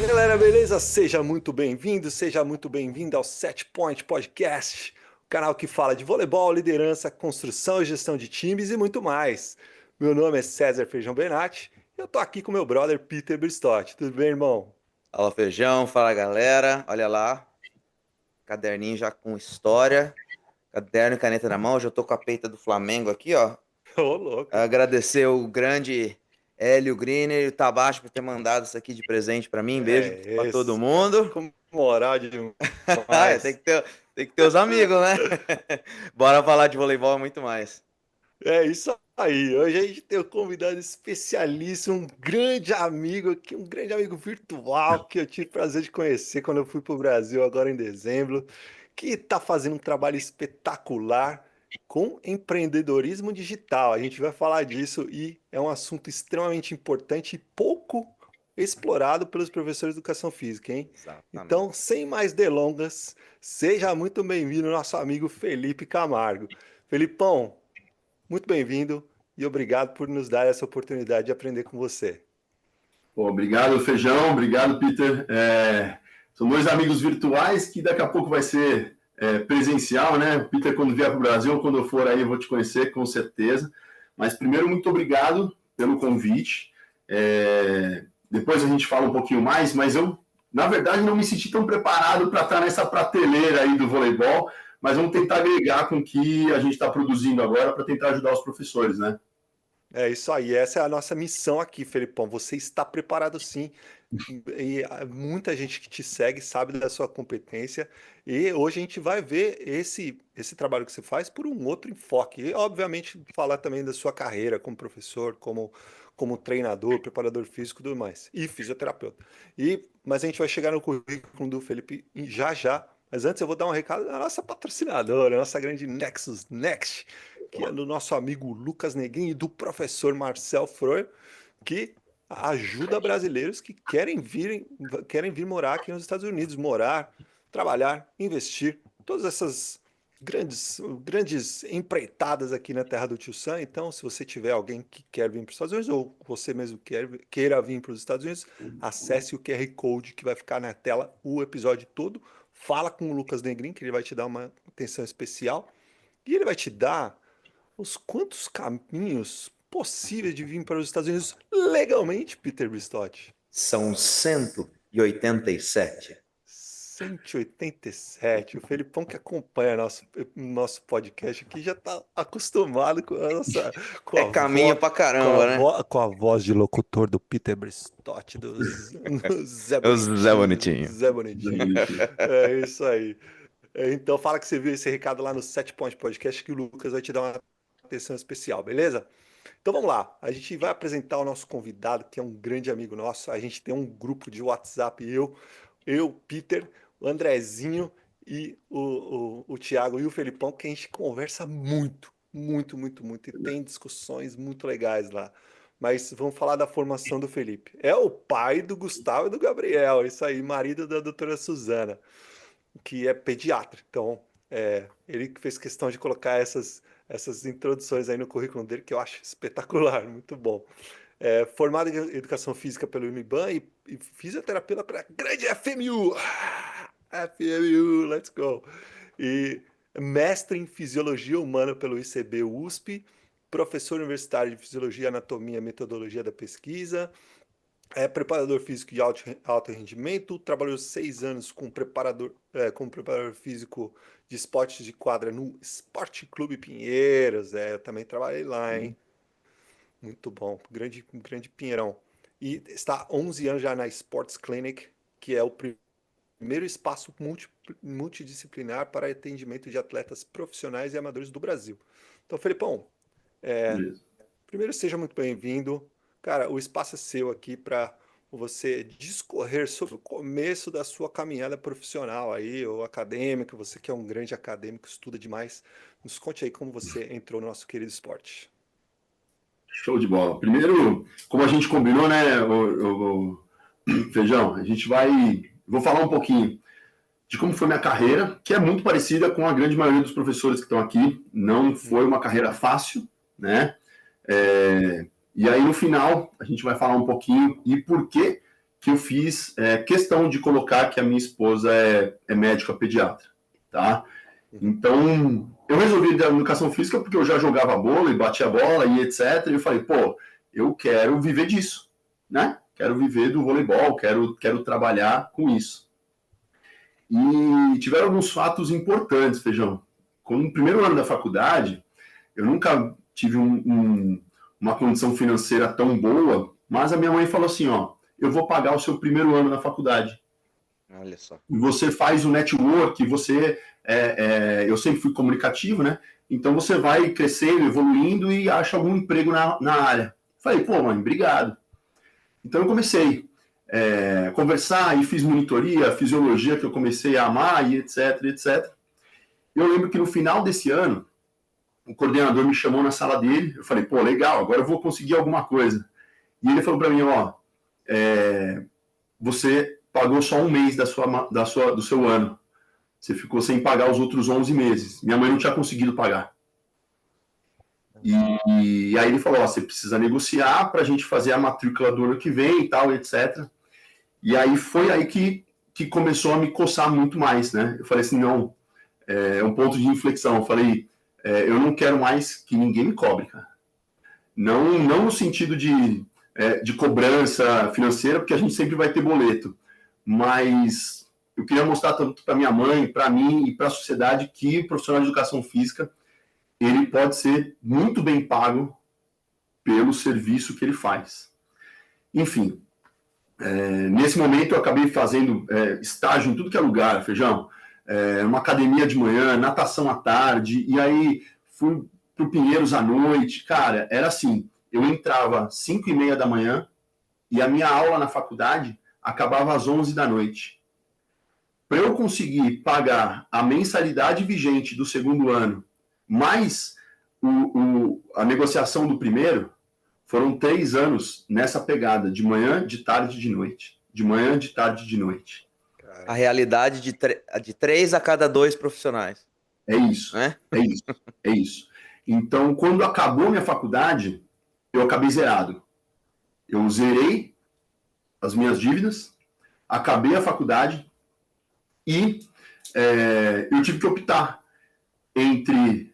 Galera, beleza? Seja muito bem-vindo ao Set Point Podcast, o canal que fala de voleibol, liderança, construção e gestão de times e muito mais. Meu nome é César Feijão Benatti e eu tô aqui com meu brother Peter Bristotti. Tudo bem, irmão? Fala Feijão, fala galera, olha lá, caderninho já com história, caderno e caneta na mão, já tô com a peita do Flamengo aqui, ó. Ô, louco. Agradecer o grande Hélio Griner e o Tabacho por ter mandado isso aqui de presente pra mim, beijo pra todo Esse cara mundo. com moral Tem demais. tem que ter os amigos, né? Bora falar de voleibol muito mais. É isso aí. Hoje a gente tem um convidado especialíssimo, um grande amigo aqui, um grande amigo virtual que eu tive o prazer de conhecer quando eu fui para o Brasil agora em dezembro, que está fazendo um trabalho espetacular com empreendedorismo digital. A gente vai falar disso e é um assunto extremamente importante e pouco explorado pelos professores de educação física, hein? Exatamente. Então, sem mais delongas, seja muito bem-vindo, nosso amigo Felipe Camargo. Felipão, muito bem-vindo e obrigado por nos dar essa oportunidade de aprender com você. Pô, obrigado, Feijão. Obrigado, Peter. São dois amigos virtuais que daqui a pouco vai ser presencial, né? Peter, quando vier para o Brasil, quando eu for aí, eu vou te conhecer, com certeza. Mas, primeiro, muito obrigado pelo convite. Depois a gente fala um pouquinho mais, mas eu, na verdade, não me senti tão preparado para estar nessa prateleira aí do voleibol, mas vamos tentar agregar com o que a gente está produzindo agora para tentar ajudar os professores, né? É isso aí, essa é a nossa missão aqui, Felipão. Você está preparado sim. E muita gente que te segue sabe da sua competência. E hoje a gente vai ver esse trabalho que você faz por um outro enfoque. E, obviamente, falar também da sua carreira como professor, como treinador, preparador físico e tudo mais. E fisioterapeuta. Mas a gente vai chegar no currículo do Felipe já já. Mas antes eu vou dar um recado da nossa patrocinadora, a nossa grande Nexus Next, que é do nosso amigo Lucas Neguin e do professor Marcel Freur, que ajuda brasileiros que querem vir morar aqui nos Estados Unidos, morar, trabalhar, investir, todas essas grandes empreitadas aqui na terra do Tio Sam. Então, se você tiver alguém que quer vir para os Estados Unidos ou você mesmo queira vir para os Estados Unidos, acesse o QR Code que vai ficar na tela o episódio todo. Fala com o Lucas Negrin, que ele vai te dar uma atenção especial e ele vai te dar os quantos caminhos possíveis de vir para os Estados Unidos legalmente, Peter Bristotti? São 187. 187. O Felipão que acompanha nosso podcast aqui já está acostumado com a nossa com É a caminho voz pra caramba, né? com a voz de locutor do Peter Bristotti, do Zé O Zé Bonitinho. Bonitinho. Zé Bonitinho. É isso aí. Então fala que você viu esse recado lá no Set Point Podcast que o Lucas vai te dar uma atenção especial, beleza? Então vamos lá, a gente vai apresentar o nosso convidado, que é um grande amigo nosso. A gente tem um grupo de WhatsApp, Peter, o Andrezinho e o Thiago e o Felipão, que a gente conversa muito, muito, muito, muito, e tem discussões muito legais lá. Mas vamos falar da formação do Felipe. É o pai do Gustavo e do Gabriel, isso aí, marido da doutora Suzana, que é pediatra. Então, ele fez questão de colocar essas introduções aí no currículo dele, que eu acho espetacular, muito bom. Formado em Educação Física pelo Uniban e fisioterapia pela grande FMU. FMU, let's go. E mestre em Fisiologia Humana pelo ICB USP, professor universitário de Fisiologia, Anatomia e Metodologia da Pesquisa, preparador físico de alto rendimento, trabalhou 6 anos como preparador físico de esportes de quadra no Esporte Clube Pinheiros. Eu também trabalhei lá, hein? Muito bom, grande Pinheirão. E está há 11 anos já na Sports Clinic, que é o primeiro espaço multidisciplinar para atendimento de atletas profissionais e amadores do Brasil. Então, Felipão, primeiro seja muito bem-vindo. Cara, o espaço é seu aqui para você discorrer sobre o começo da sua caminhada profissional aí, ou acadêmica, você que é um grande acadêmico, estuda demais. Nos conte aí como você entrou no nosso querido esporte. Show de bola. Primeiro, como a gente combinou, né, o Feijão, a gente vai... Vou falar um pouquinho de como foi minha carreira, que é muito parecida com a grande maioria dos professores que estão aqui. Não foi uma carreira fácil, né? E aí, no final, a gente vai falar um pouquinho e por que que eu fiz questão de colocar que a minha esposa é médica pediatra, tá? Então, eu resolvi dar educação física porque eu já jogava bola e batia bola e etc. E eu falei, pô, eu quero viver disso, né? Quero viver do voleibol, quero trabalhar com isso. E tiveram alguns fatos importantes, Feijão. Como no primeiro ano da faculdade, eu nunca tive uma condição financeira tão boa, mas a minha mãe falou assim, ó, eu vou pagar o seu primeiro ano na faculdade. Olha só. E você faz o network, eu sempre fui comunicativo, né? Então você vai crescendo, evoluindo e acha algum emprego na área. Falei, pô, mãe, obrigado. Então eu comecei a conversar e fiz monitoria, fisiologia que eu comecei a amar e etc, etc. Eu lembro que no final desse ano, o coordenador me chamou na sala dele, eu falei, pô, legal, agora eu vou conseguir alguma coisa. E ele falou para mim, ó, você pagou só um mês do seu ano. Você ficou sem pagar os outros 11 meses. Minha mãe não tinha conseguido pagar. E aí ele falou, ó, você precisa negociar para a gente fazer a matrícula do ano que vem e tal, etc. E aí foi aí que começou a me coçar muito mais, né? Eu falei assim, não, é um ponto de inflexão. Eu falei, eu não quero mais que ninguém me cobre, cara. Não no sentido de cobrança financeira, porque a gente sempre vai ter boleto. Mas eu queria mostrar tanto para minha mãe, para mim e para a sociedade que o profissional de educação física ele pode ser muito bem pago pelo serviço que ele faz. Enfim, nesse momento eu acabei fazendo estágio em tudo que é lugar, Feijão. Uma academia de manhã, natação à tarde, e aí fui para o Pinheiros à noite. Cara, era assim, eu entrava às 5h30 da manhã e a minha aula na faculdade acabava às 11 da noite. Para eu conseguir pagar a mensalidade vigente do segundo ano, mais a negociação do primeiro, foram 3 anos nessa pegada, de manhã, de tarde, de noite. De manhã, de tarde, de noite. A realidade de 3 a cada 2 profissionais. É isso, é isso. Então, quando acabou minha faculdade, eu acabei zerado. Eu zerei as minhas dívidas, acabei a faculdade e eu tive que optar entre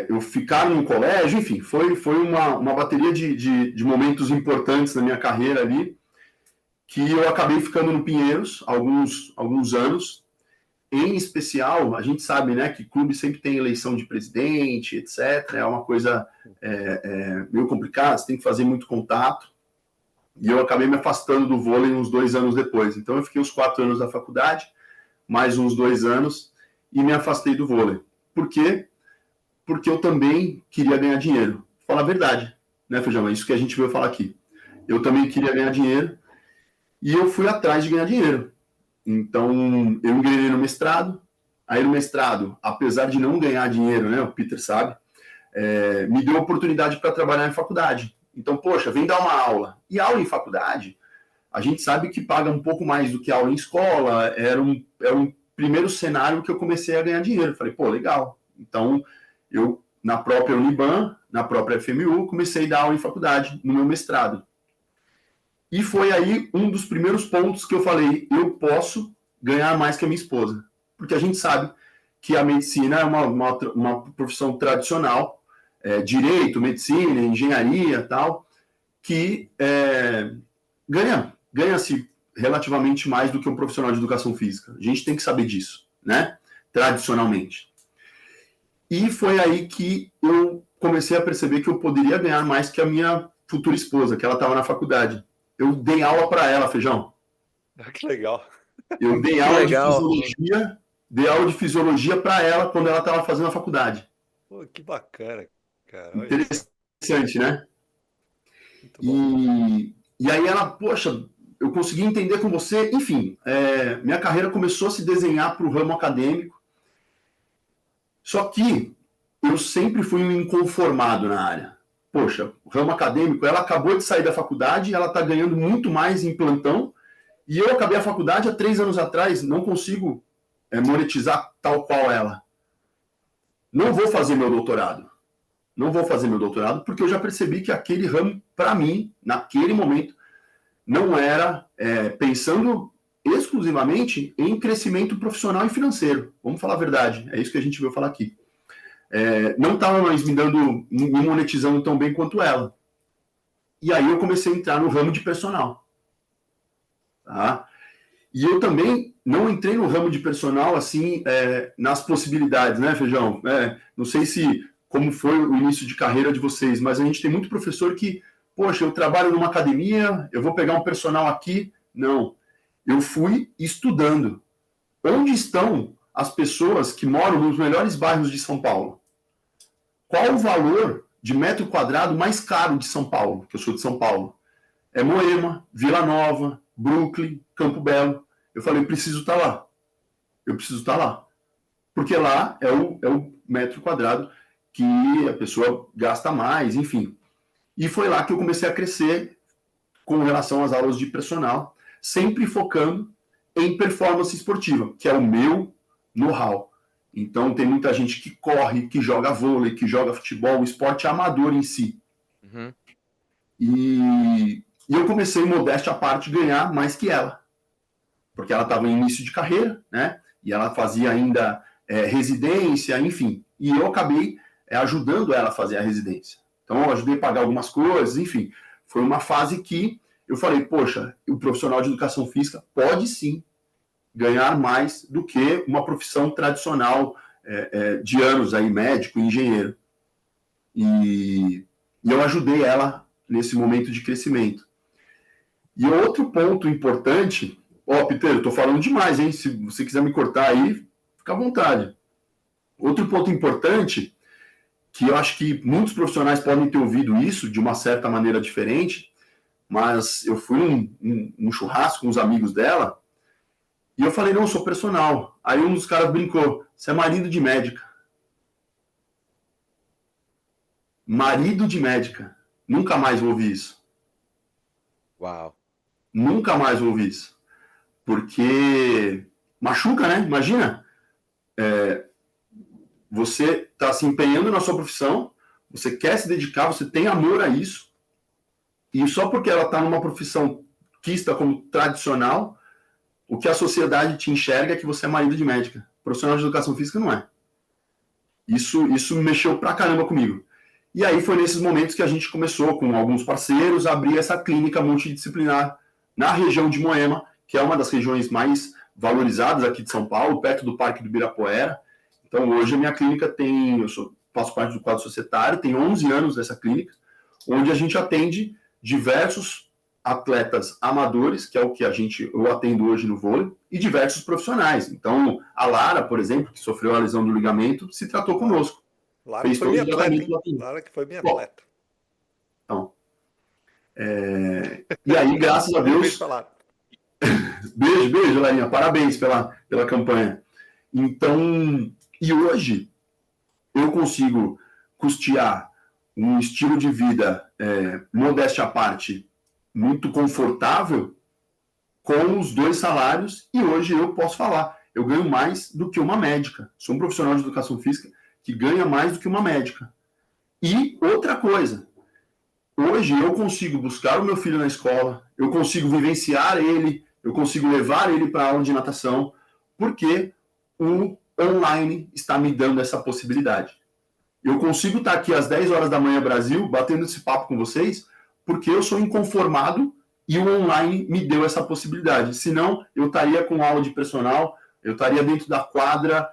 eu ficar num colégio, enfim, foi uma bateria de momentos importantes na minha carreira ali, que eu acabei ficando no Pinheiros alguns anos. Em especial, a gente sabe, né, que clube sempre tem eleição de presidente, etc. É uma coisa meio complicada, você tem que fazer muito contato. E eu acabei me afastando do vôlei uns 2 anos depois. Então eu fiquei os 4 anos da faculdade, mais uns 2 anos, e me afastei do vôlei. Por quê? Porque eu também queria ganhar dinheiro. Falar a verdade, né, Feijão? É isso que a gente veio falar aqui. Eu também queria ganhar dinheiro e eu fui atrás de ganhar dinheiro. Então, eu engrenei no mestrado. Aí no mestrado, apesar de não ganhar dinheiro, né, o Peter sabe, me deu oportunidade para trabalhar em faculdade. Então, poxa, vem dar uma aula. E aula em faculdade, a gente sabe que paga um pouco mais do que aula em escola. Era um primeiro cenário que eu comecei a ganhar dinheiro. Falei, pô, legal. Então, eu, na própria Uniban, na própria FMU, comecei a dar aula em faculdade, no meu mestrado. E foi aí um dos primeiros pontos que eu falei, eu posso ganhar mais que a minha esposa. Porque a gente sabe que a medicina é uma profissão tradicional, direito, medicina, engenharia, tal, que ganha-se relativamente mais do que um profissional de educação física. A gente tem que saber disso, né? Tradicionalmente. E foi aí que eu comecei a perceber que eu poderia ganhar mais que a minha futura esposa, que ela estava na faculdade. Eu dei aula para ela, Feijão. Que legal. Eu dei aula de fisiologia para ela quando ela estava fazendo a faculdade. Pô, que bacana, cara. Olha Interessante, né? muito bom. E aí ela, poxa, eu consegui entender com você. Enfim, minha carreira começou a se desenhar para o ramo acadêmico. Só que eu sempre fui um inconformado na área. Poxa, o ramo acadêmico, ela acabou de sair da faculdade, ela está ganhando muito mais em plantão, e eu acabei a faculdade há 3 anos atrás, não consigo monetizar tal qual ela. Não vou fazer meu doutorado. Não vou fazer meu doutorado, porque eu já percebi que aquele ramo, para mim, naquele momento, não era pensando exclusivamente em crescimento profissional e financeiro. Vamos falar a verdade, é isso que a gente veio falar aqui. Não estava mais me monetizando tão bem quanto ela. E aí eu comecei a entrar no ramo de personal. Tá? E eu também não entrei no ramo de personal assim, nas possibilidades, né, Feijão? Não sei como foi o início de carreira de vocês, mas a gente tem muito professor que, poxa, eu trabalho numa academia, eu vou pegar um personal aqui. Não. Eu fui estudando. Onde estão as pessoas que moram nos melhores bairros de São Paulo? Qual o valor de metro quadrado mais caro de São Paulo? Que eu sou de São Paulo. É Moema, Vila Nova, Brooklyn, Campo Belo. Eu falei, preciso estar lá. Eu preciso estar lá. Porque lá é o metro quadrado que a pessoa gasta mais, enfim. E foi lá que eu comecei a crescer com relação às aulas de personal, sempre focando em performance esportiva, que é o meu know-how. Então, tem muita gente que corre, que joga vôlei, que joga futebol, o esporte amador em si. Uhum. E eu comecei, modéstia à parte, ganhar mais que ela. Porque ela estava em início de carreira, né? E ela fazia ainda residência, enfim. E eu acabei ajudando ela a fazer a residência. Então, eu ajudei a pagar algumas coisas, enfim. Foi uma fase que eu falei, poxa, o profissional de educação física pode sim ganhar mais do que uma profissão tradicional de anos aí, médico, engenheiro. E eu ajudei ela nesse momento de crescimento. E outro ponto importante, Peter, eu tô falando demais, hein? Se você quiser me cortar aí, fica à vontade. Outro ponto importante, que eu acho que muitos profissionais podem ter ouvido isso de uma certa maneira diferente, mas eu fui num churrasco com os amigos dela, e eu falei, não, eu sou personal. Aí um dos caras brincou, você é marido de médica. Marido de médica. Nunca mais vou ouvir isso. Uau. Nunca mais vou ouvir isso. Porque machuca, né? Imagina. Você está se empenhando na sua profissão, você quer se dedicar, você tem amor a isso, e só porque ela está numa profissão quista como tradicional, o que a sociedade te enxerga é que você é marido de médica. Profissional de educação física não é. Isso mexeu pra caramba comigo. E aí foi nesses momentos que a gente começou, com alguns parceiros, a abrir essa clínica multidisciplinar na região de Moema, que é uma das regiões mais valorizadas aqui de São Paulo, perto do Parque do Ibirapuera. Então, hoje a minha clínica faço parte do quadro societário, tem 11 anos nessa clínica, onde a gente atende diversos atletas amadores, que é o que eu atendo hoje no vôlei, e diversos profissionais. Então, a Lara, por exemplo, que sofreu a lesão do ligamento, se tratou conosco. Lara que foi minha atleta, hein? Lara que foi minha atleta. Então, e aí, graças a Deus... Beijo, Larinha. Parabéns pela campanha. Então, e hoje eu consigo custear um estilo de vida, modéstia à parte, muito confortável, com os 2 salários, e hoje eu posso falar, eu ganho mais do que uma médica. Sou um profissional de educação física que ganha mais do que uma médica. E outra coisa, hoje eu consigo buscar o meu filho na escola, eu consigo vivenciar ele, eu consigo levar ele para a aula de natação, porque o online está me dando essa possibilidade. Eu consigo estar aqui às 10 horas da manhã, Brasil, batendo esse papo com vocês, porque eu sou inconformado e o online me deu essa possibilidade. Senão, eu estaria com aula de personal, eu estaria dentro da quadra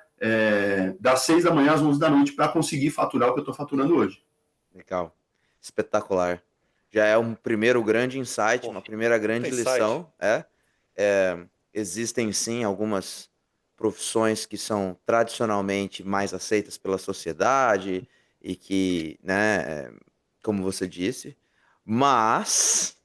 das 6 da manhã às 11 da noite para conseguir faturar o que eu estou faturando hoje. Legal. Espetacular. Já é um primeiro grande insight, uma primeira grande lição. Existem, sim, algumas profissões que são tradicionalmente mais aceitas pela sociedade e que, né, como você disse, mas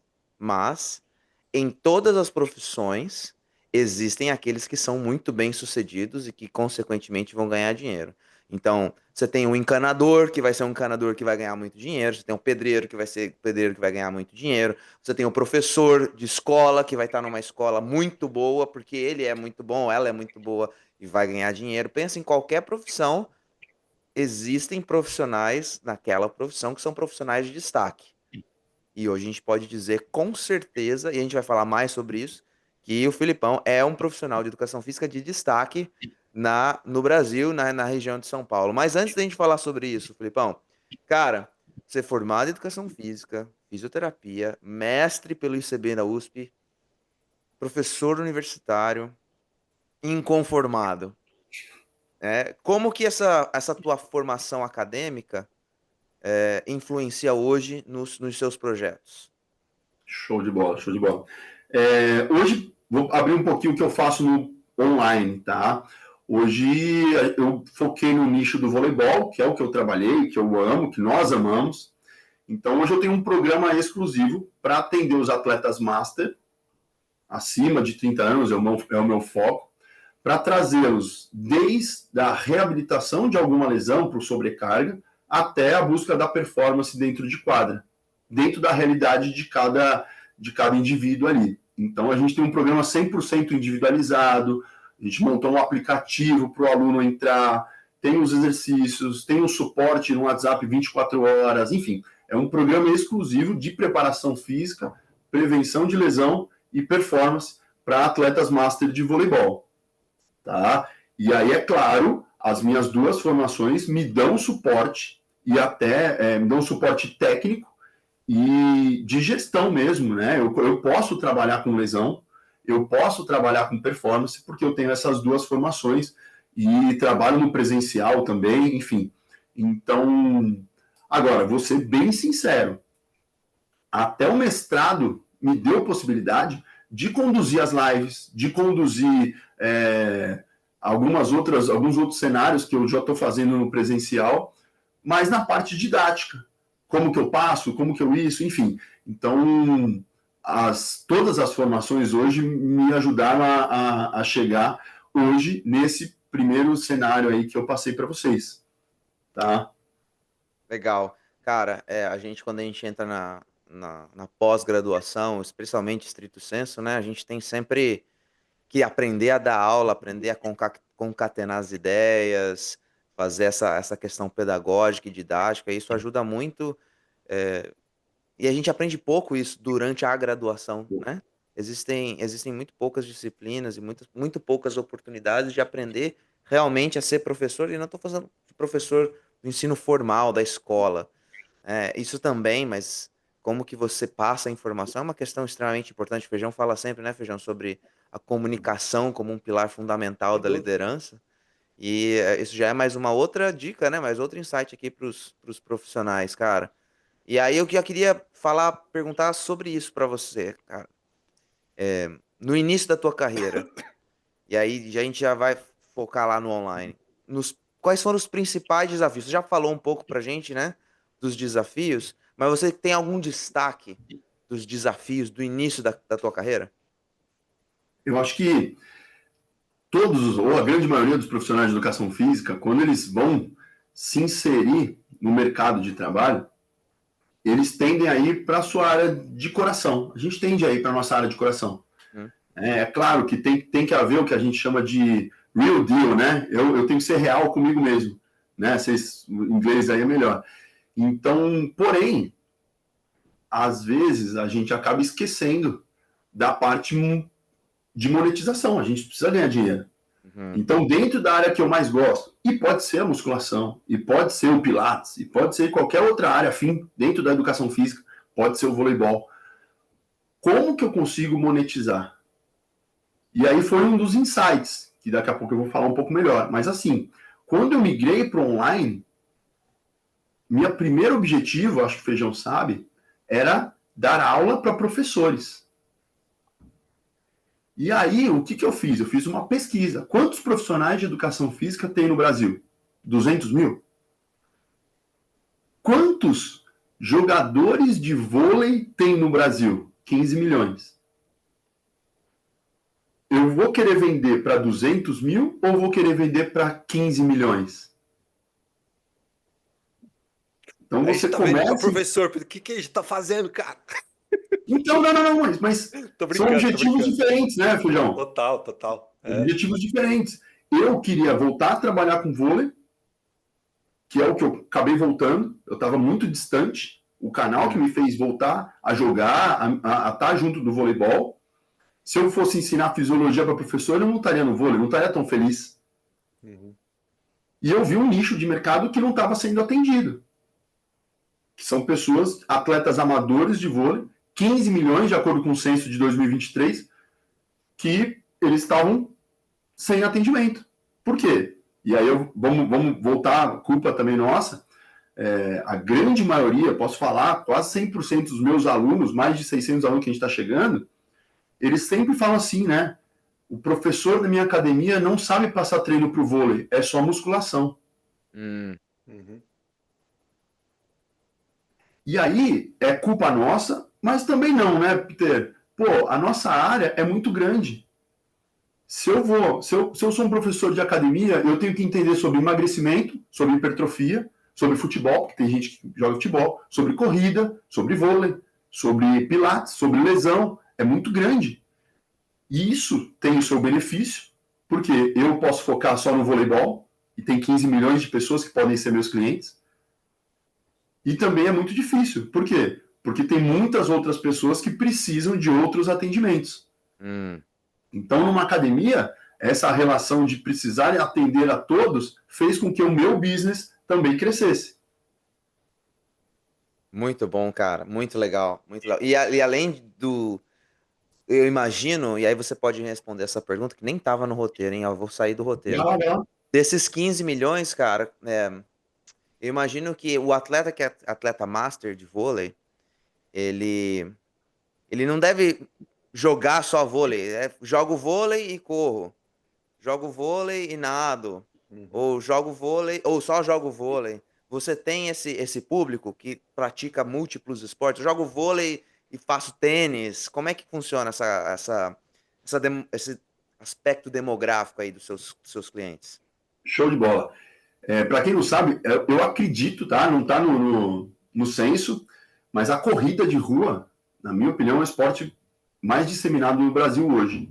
em todas as profissões existem aqueles que são muito bem-sucedidos e que, consequentemente, vão ganhar dinheiro. Então, você tem um encanador, que vai ser um encanador que vai ganhar muito dinheiro. Você tem um pedreiro, que vai ser pedreiro que vai ganhar muito dinheiro. Você tem um professor de escola, que vai estar numa escola muito boa, porque ele é muito bom, ela é muito boa e vai ganhar dinheiro. Pensa em qualquer profissão, existem profissionais naquela profissão que são profissionais de destaque. E hoje a gente pode dizer com certeza, e a gente vai falar mais sobre isso, que o Filipão é um profissional de educação física de destaque no Brasil, na região de São Paulo. Mas antes da gente falar sobre isso, Filipão, cara, você é formado em educação física, fisioterapia, mestre pelo ICB da USP, professor universitário, inconformado. Como que essa tua formação acadêmica influencia hoje nos seus projetos? Show de bola, show de bola. Hoje, vou abrir um pouquinho o que eu faço no online, tá? Hoje, eu foquei no nicho do voleibol, que é o que eu trabalhei, que eu amo, que nós amamos. Então, hoje eu tenho um programa exclusivo para atender os atletas master, acima de 30 anos, é o meu foco, para trazê-los desde a reabilitação de alguma lesão por sobrecarga até a busca da performance dentro de quadra, dentro da realidade de cada indivíduo ali. Então, a gente tem um programa 100% individualizado, a gente montou um aplicativo para o aluno entrar, tem os exercícios, tem um suporte no WhatsApp 24 horas, enfim, é um programa exclusivo de preparação física, prevenção de lesão e performance para atletas master de voleibol. Tá? E aí, é claro, as minhas duas formações me dão suporte e até me dão suporte técnico e de gestão mesmo, né? Eu posso trabalhar com lesão, eu posso trabalhar com performance, porque eu tenho essas duas formações e trabalho no presencial também, enfim. Então, agora, vou ser bem sincero, até o mestrado me deu possibilidade de conduzir as lives, de conduzir alguns outros cenários que eu já estou fazendo no presencial, mas na parte didática. Como que eu passo, como que eu isso, enfim. Então, todas as formações hoje me ajudaram a chegar hoje nesse primeiro cenário aí que eu passei para vocês. Tá? Legal. Cara, quando a gente entra na pós-graduação, especialmente estrito sensu, né? A gente tem sempre que aprender a dar aula, aprender a concatenar as ideias, fazer essa questão pedagógica e didática. Isso ajuda muito, e a gente aprende pouco isso durante a graduação, né? Existem muito poucas disciplinas e muito poucas oportunidades de aprender realmente a ser professor, e não estou falando de professor do ensino formal, da escola. Isso também, mas como que você passa a informação é uma questão extremamente importante. O Feijão fala sempre, né, Feijão, sobre a comunicação como um pilar fundamental da liderança. E isso já é mais uma outra dica, né? Mais outro insight aqui para os profissionais, cara. E aí eu já queria perguntar sobre isso para você, cara. No início da tua carreira, e aí a gente já vai focar lá no online. Quais foram os principais desafios? Você já falou um pouco pra gente, né, dos desafios, mas você tem algum destaque dos desafios do início da tua carreira? Eu acho que todos, ou a grande maioria dos profissionais de educação física, quando eles vão se inserir no mercado de trabalho, eles tendem a ir para a sua área de coração. A gente tende a ir para a nossa área de coração. É claro que tem que haver o que a gente chama de real deal, né? Eu tenho que ser real comigo mesmo, né? O inglês aí é melhor. Então, porém, às vezes a gente acaba esquecendo da parte de monetização. A gente precisa ganhar dinheiro. Então, dentro da área que eu mais gosto, e pode ser a musculação, e pode ser o pilates, e pode ser qualquer outra área afim dentro da educação física, pode ser o voleibol. Como que eu consigo monetizar? E aí foi um dos insights, que daqui a pouco eu vou falar um pouco melhor. Mas assim, quando eu migrei para o online, meu primeiro objetivo, acho que o Feijão sabe, era dar aula para professores. E aí, o que eu fiz? Eu fiz uma pesquisa. Quantos profissionais de educação física tem no Brasil? 200 mil? Quantos jogadores de vôlei tem no Brasil? 15 milhões. Eu vou querer vender para 200 mil ou vou querer vender para 15 milhões? Então você começa... Professor, o que a gente está fazendo, cara? Então, não, mas são objetivos diferentes, né, Feijão? Total. Objetivos diferentes. Eu queria voltar a trabalhar com vôlei, que é o que eu acabei voltando. Eu estava muito distante, o canal que me fez voltar a jogar, a estar junto do voleibol. Se eu fosse ensinar fisiologia para professor, eu não estaria no vôlei, não estaria tão feliz. Uhum. E eu vi um nicho de mercado que não estava sendo atendido. Que são pessoas, atletas amadores de vôlei, 15 milhões, de acordo com o censo de 2023, que eles estavam sem atendimento. Por quê? E aí vamos voltar, a culpa também nossa. A grande maioria, posso falar, quase 100% dos meus alunos, mais de 600 alunos que a gente está chegando, eles sempre falam assim, né? O professor da minha academia não sabe passar treino para o vôlei, é só musculação. Uhum. E aí, é culpa nossa, mas também não, né, Peter? Pô, a nossa área é muito grande. Se eu sou um professor de academia, eu tenho que entender sobre emagrecimento, sobre hipertrofia, sobre futebol, porque tem gente que joga futebol, sobre corrida, sobre vôlei, sobre pilates, sobre lesão. É muito grande. E isso tem o seu benefício, porque eu posso focar só no voleibol, e tem 15 milhões de pessoas que podem ser meus clientes. E também é muito difícil. Por quê? Porque tem muitas outras pessoas que precisam de outros atendimentos. Então, numa academia, essa relação de precisar atender a todos fez com que o meu business também crescesse. Muito bom, cara. Muito legal. Muito legal. E além do... Eu imagino, e aí você pode responder essa pergunta, que nem estava no roteiro, hein? Eu vou sair do roteiro. Desses 15 milhões, cara, eu imagino que o atleta que é atleta master de vôlei, ele não deve jogar só vôlei. Jogo vôlei e corro. Jogo vôlei e nado. Ou jogo vôlei, ou só jogo vôlei. Você tem esse público que pratica múltiplos esportes? Eu jogo vôlei e faço tênis. Como é que funciona esse aspecto demográfico aí dos seus clientes? Show de bola. Para quem não sabe, eu acredito, tá? Não está no censo, mas a corrida de rua, na minha opinião, é o esporte mais disseminado no Brasil hoje.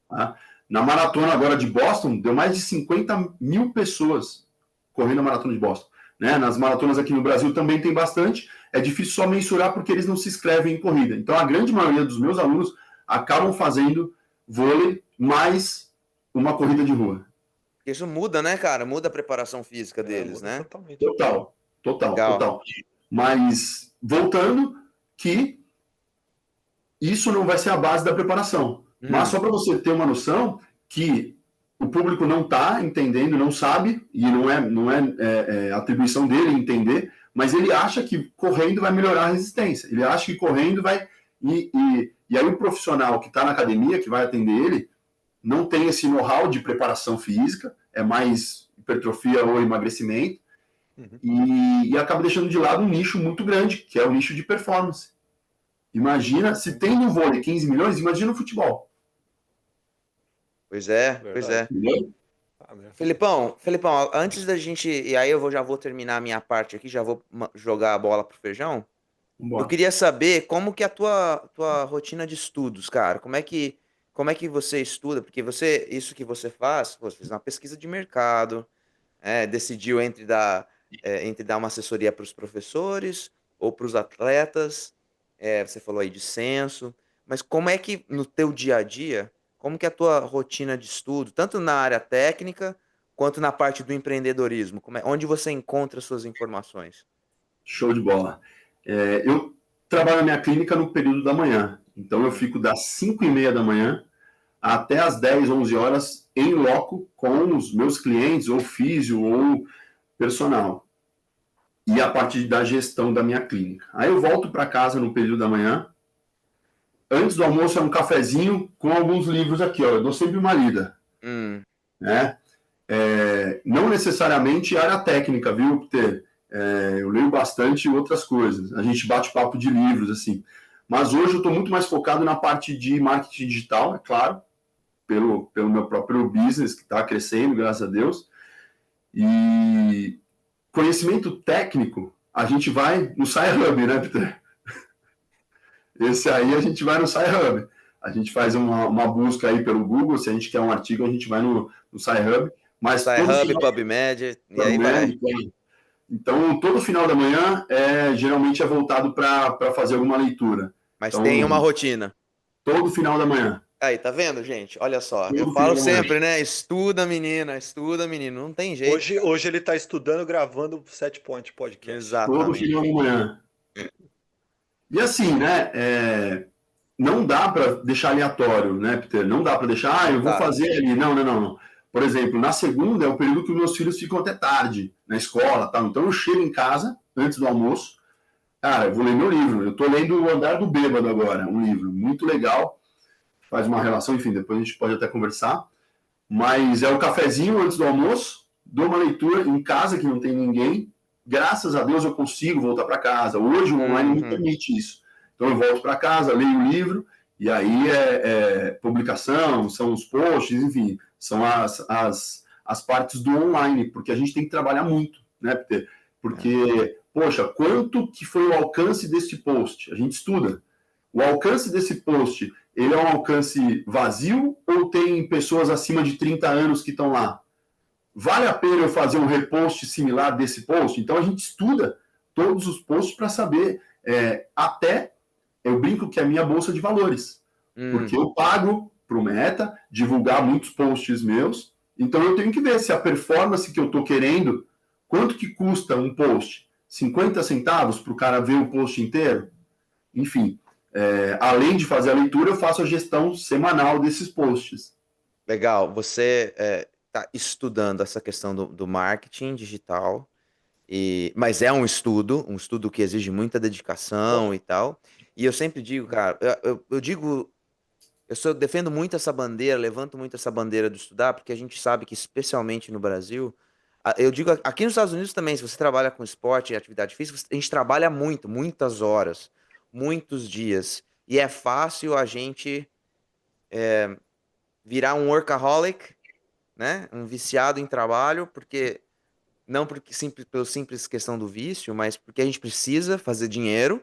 Tá? Na maratona agora de Boston, deu mais de 50 mil pessoas correndo a maratona de Boston. Né? Nas maratonas aqui no Brasil também tem bastante. É difícil só mensurar porque eles não se inscrevem em corrida. Então, a grande maioria dos meus alunos acabam fazendo vôlei mais uma corrida de rua. Isso muda, né, cara? Muda a preparação física deles, né? Totalmente. Total. Mas, voltando, que isso não vai ser a base da preparação. Mas só para você ter uma noção que o público não está entendendo, não sabe, e não é atribuição dele entender, mas ele acha que correndo vai melhorar a resistência. Ele acha que correndo vai... E aí o profissional que está na academia, que vai atender ele, não tem esse know-how de preparação física, é mais hipertrofia ou emagrecimento, e acaba deixando de lado um nicho muito grande, que é o nicho de performance. Imagina, se tem no vôlei 15 milhões, imagina no futebol. Pois é. Entendeu? Felipão, antes da gente... E aí eu já vou terminar a minha parte aqui, já vou jogar a bola pro Feijão. Vambora. Eu queria saber como que é a tua rotina de estudos, cara. Como é que você estuda? Porque isso que você faz, você fez uma pesquisa de mercado, decidiu entre dar uma assessoria para os professores ou para os atletas. Você falou aí de censo. Mas como é que no teu dia a dia, como que é a tua rotina de estudo, tanto na área técnica quanto na parte do empreendedorismo? Onde você encontra suas informações? Show de bola. Eu trabalho na minha clínica no período da manhã. Então, eu fico das 5h30 da manhã até as 10, 11 horas em loco com os meus clientes, ou físio, ou personal. E a parte da gestão da minha clínica. Aí eu volto para casa no período da manhã. Antes do almoço é um cafezinho com alguns livros aqui. Ó. Eu dou sempre uma lida. Né? Não necessariamente área técnica, viu, Peter? Eu leio bastante outras coisas. A gente bate papo de livros, assim. Mas hoje eu estou muito mais focado na parte de marketing digital, é claro, pelo meu próprio business, que está crescendo, graças a Deus. E conhecimento técnico, a gente vai no SciHub, né, Peter? Esse aí a gente vai no SciHub. A gente faz uma busca aí pelo Google, se a gente quer um artigo, a gente vai no SciHub. Mas SciHub, PubMed, e aí vai. Então, todo final da manhã geralmente é voltado para fazer alguma leitura. Mas Então, tem uma rotina. todo final da manhã. Aí, tá vendo, gente? Olha só, eu Todo final falo da manhã. sempre, né? Estuda, menina, estuda, menino. Não tem jeito. Hoje ele está estudando, gravando o 7 Point Podcast. Todo Exatamente. final da manhã. E assim, né? Não dá para deixar aleatório, né, Peter? Não dá para deixar, eu vou Tá. fazer ali. Não. Por exemplo, na segunda é o período que os meus filhos ficam até tarde, na escola, tal. Então eu chego em casa, antes do almoço, eu vou ler meu livro. Eu estou lendo O Andar do Bêbado agora, um livro muito legal, faz uma relação, enfim, depois a gente pode até conversar. Mas é o cafezinho antes do almoço, dou uma leitura em casa que não tem ninguém. Graças a Deus eu consigo voltar para casa. Hoje o online me permite isso. Então eu volto para casa, leio o livro, e aí publicação, são os posts, enfim, são as partes do online, porque a gente tem que trabalhar muito, né, Peter? Porque, poxa, quanto que foi o alcance desse post? A gente estuda. O alcance desse post, ele é um alcance vazio ou tem pessoas acima de 30 anos que estão lá? Vale a pena eu fazer um repost similar desse post? Então a gente estuda todos os posts para saber, até eu brinco que é a minha bolsa de valores, porque eu pago para o Meta divulgar muitos posts meus, então eu tenho que ver se a performance que eu estou querendo, quanto que custa um post? 50 centavos para o cara ver o post inteiro? Enfim, além de fazer a leitura, eu faço a gestão semanal desses posts. Legal, você está estudando essa questão do marketing digital, mas é um estudo que exige muita dedicação e tal. E eu sempre digo, cara, eu defendo muito essa bandeira, levanto muito essa bandeira do estudar, porque a gente sabe que, especialmente no Brasil, eu digo aqui nos Estados Unidos também, se você trabalha com esporte e atividade física, a gente trabalha muito, muitas horas, muitos dias. E é fácil a gente virar um workaholic, né? Um viciado em trabalho, não porque pela simples questão do vício, mas porque a gente precisa fazer dinheiro.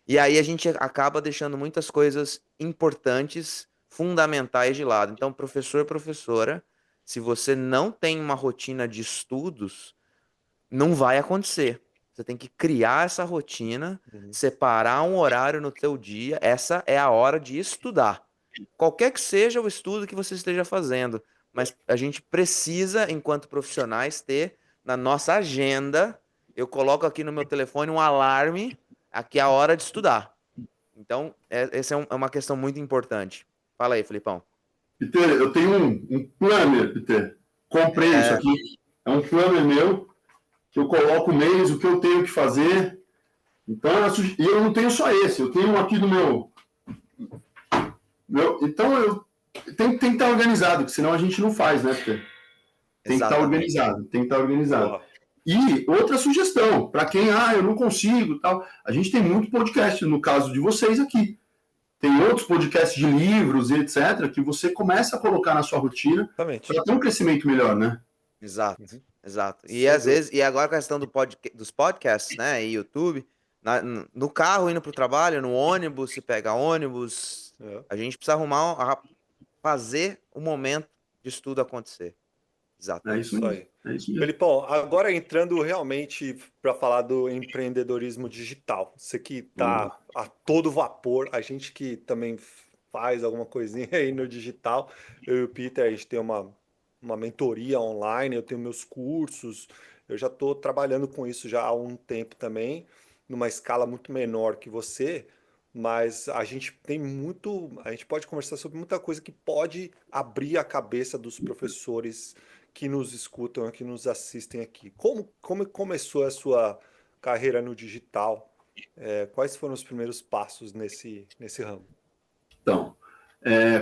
E aí a gente acaba deixando muitas coisas importantes, fundamentais de lado. Então, professor, professora, se você não tem uma rotina de estudos, não vai acontecer. Você tem que criar essa rotina, separar um horário no teu dia. Essa é a hora de estudar. Qualquer que seja o estudo que você esteja fazendo, mas a gente precisa, enquanto profissionais, ter na nossa agenda. Eu coloco aqui no meu telefone um alarme, aqui é a hora de estudar. Então, essa é uma questão muito importante. Fala aí, Felipão. Peter, eu tenho um planner, Peter. Comprei isso aqui. É um planner meu, que eu coloco o mês, o que eu tenho que fazer. Então, e eu não tenho só esse, eu tenho um aqui do meu. Então, eu tenho que estar organizado, porque senão a gente não faz, né, Peter? Tem que estar organizado. E outra sugestão, para quem, eu não consigo, tal. A gente tem muito podcast, no caso de vocês aqui. Tem outros podcasts de livros e etc., que você começa a colocar na sua rotina para ter um crescimento melhor, né? Exato. E às vezes, e agora com a questão dos podcasts, né, e YouTube, no carro indo para o trabalho, no ônibus, se pega ônibus, a gente precisa fazer o momento de estudo acontecer. Exato. É isso aí. Felipão, agora entrando realmente para falar do empreendedorismo digital. Você que está a todo vapor, a gente que também faz alguma coisinha aí no digital, eu e o Peter, a gente tem uma mentoria online, eu tenho meus cursos, eu já estou trabalhando com isso já há um tempo também, numa escala muito menor que você, mas a gente pode conversar sobre muita coisa que pode abrir a cabeça dos professores que nos escutam, que nos assistem aqui. Como começou a sua carreira no digital? Quais foram os primeiros passos nesse ramo? Então,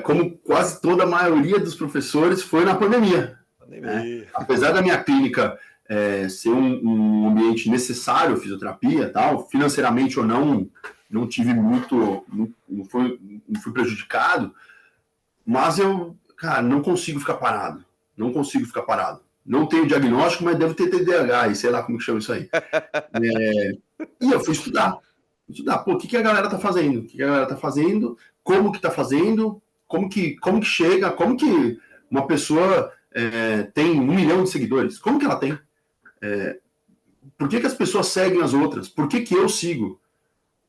como quase toda a maioria dos professores, foi na pandemia. Apesar da minha clínica ser um ambiente necessário, fisioterapia, tal, financeiramente ou não tive muito, não fui prejudicado, mas eu, cara, não consigo ficar parado. Não tenho diagnóstico, mas devo ter TDAH, e sei lá como que chama isso aí. E eu fui estudar. Pô, o que a galera tá fazendo? Como que tá fazendo? Como que chega? Como que uma pessoa tem 1 milhão de seguidores? Como que ela tem? Por que as pessoas seguem as outras? Por que eu sigo?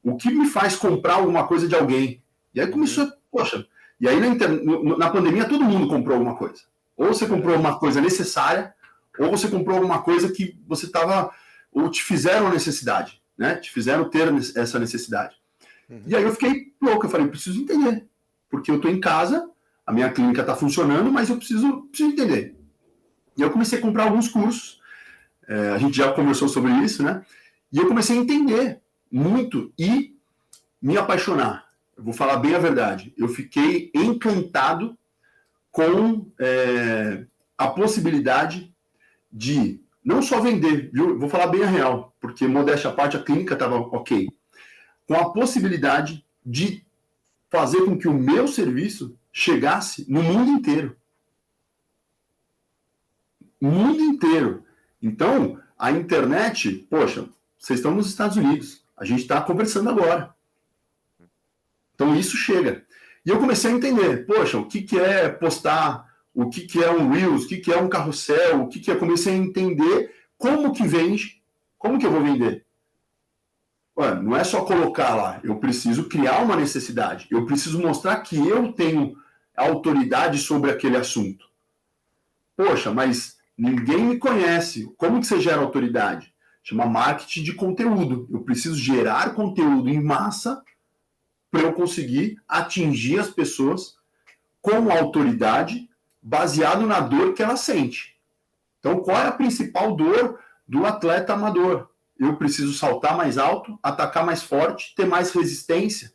O que me faz comprar alguma coisa de alguém? E aí começou, poxa, e aí na pandemia todo mundo comprou alguma coisa. Ou você comprou uma coisa necessária, ou você comprou alguma coisa que você estava, ou te fizeram a necessidade, né? Te fizeram ter essa necessidade. E aí eu fiquei louco, eu falei, preciso entender. Porque eu estou em casa, a minha clínica está funcionando, mas eu preciso entender. E eu comecei a comprar alguns cursos, a gente já conversou sobre isso, né? E eu comecei a entender muito e me apaixonar. Eu vou falar bem a verdade. Eu fiquei encantado com a possibilidade de não só vender, viu? Vou falar bem a real, porque modéstia à parte, a clínica estava ok. Com a possibilidade de fazer com que o meu serviço chegasse no mundo inteiro. O mundo inteiro. Então, a internet, poxa, vocês estão nos Estados Unidos, a gente está conversando agora. Então, isso chega. E eu comecei a entender, poxa, o que é postar, o que é um Reels, o que é um carrossel, o que é... Comecei a entender como que vende, como que eu vou vender. Ué, não é só colocar lá, eu preciso criar uma necessidade, eu preciso mostrar que eu tenho autoridade sobre aquele assunto. Poxa, mas ninguém me conhece, como que você gera autoridade? Chama marketing de conteúdo, eu preciso gerar conteúdo em massa para eu conseguir atingir as pessoas com autoridade, baseado na dor que ela sente. Então, qual é a principal dor do atleta amador? Eu preciso saltar mais alto, atacar mais forte, ter mais resistência.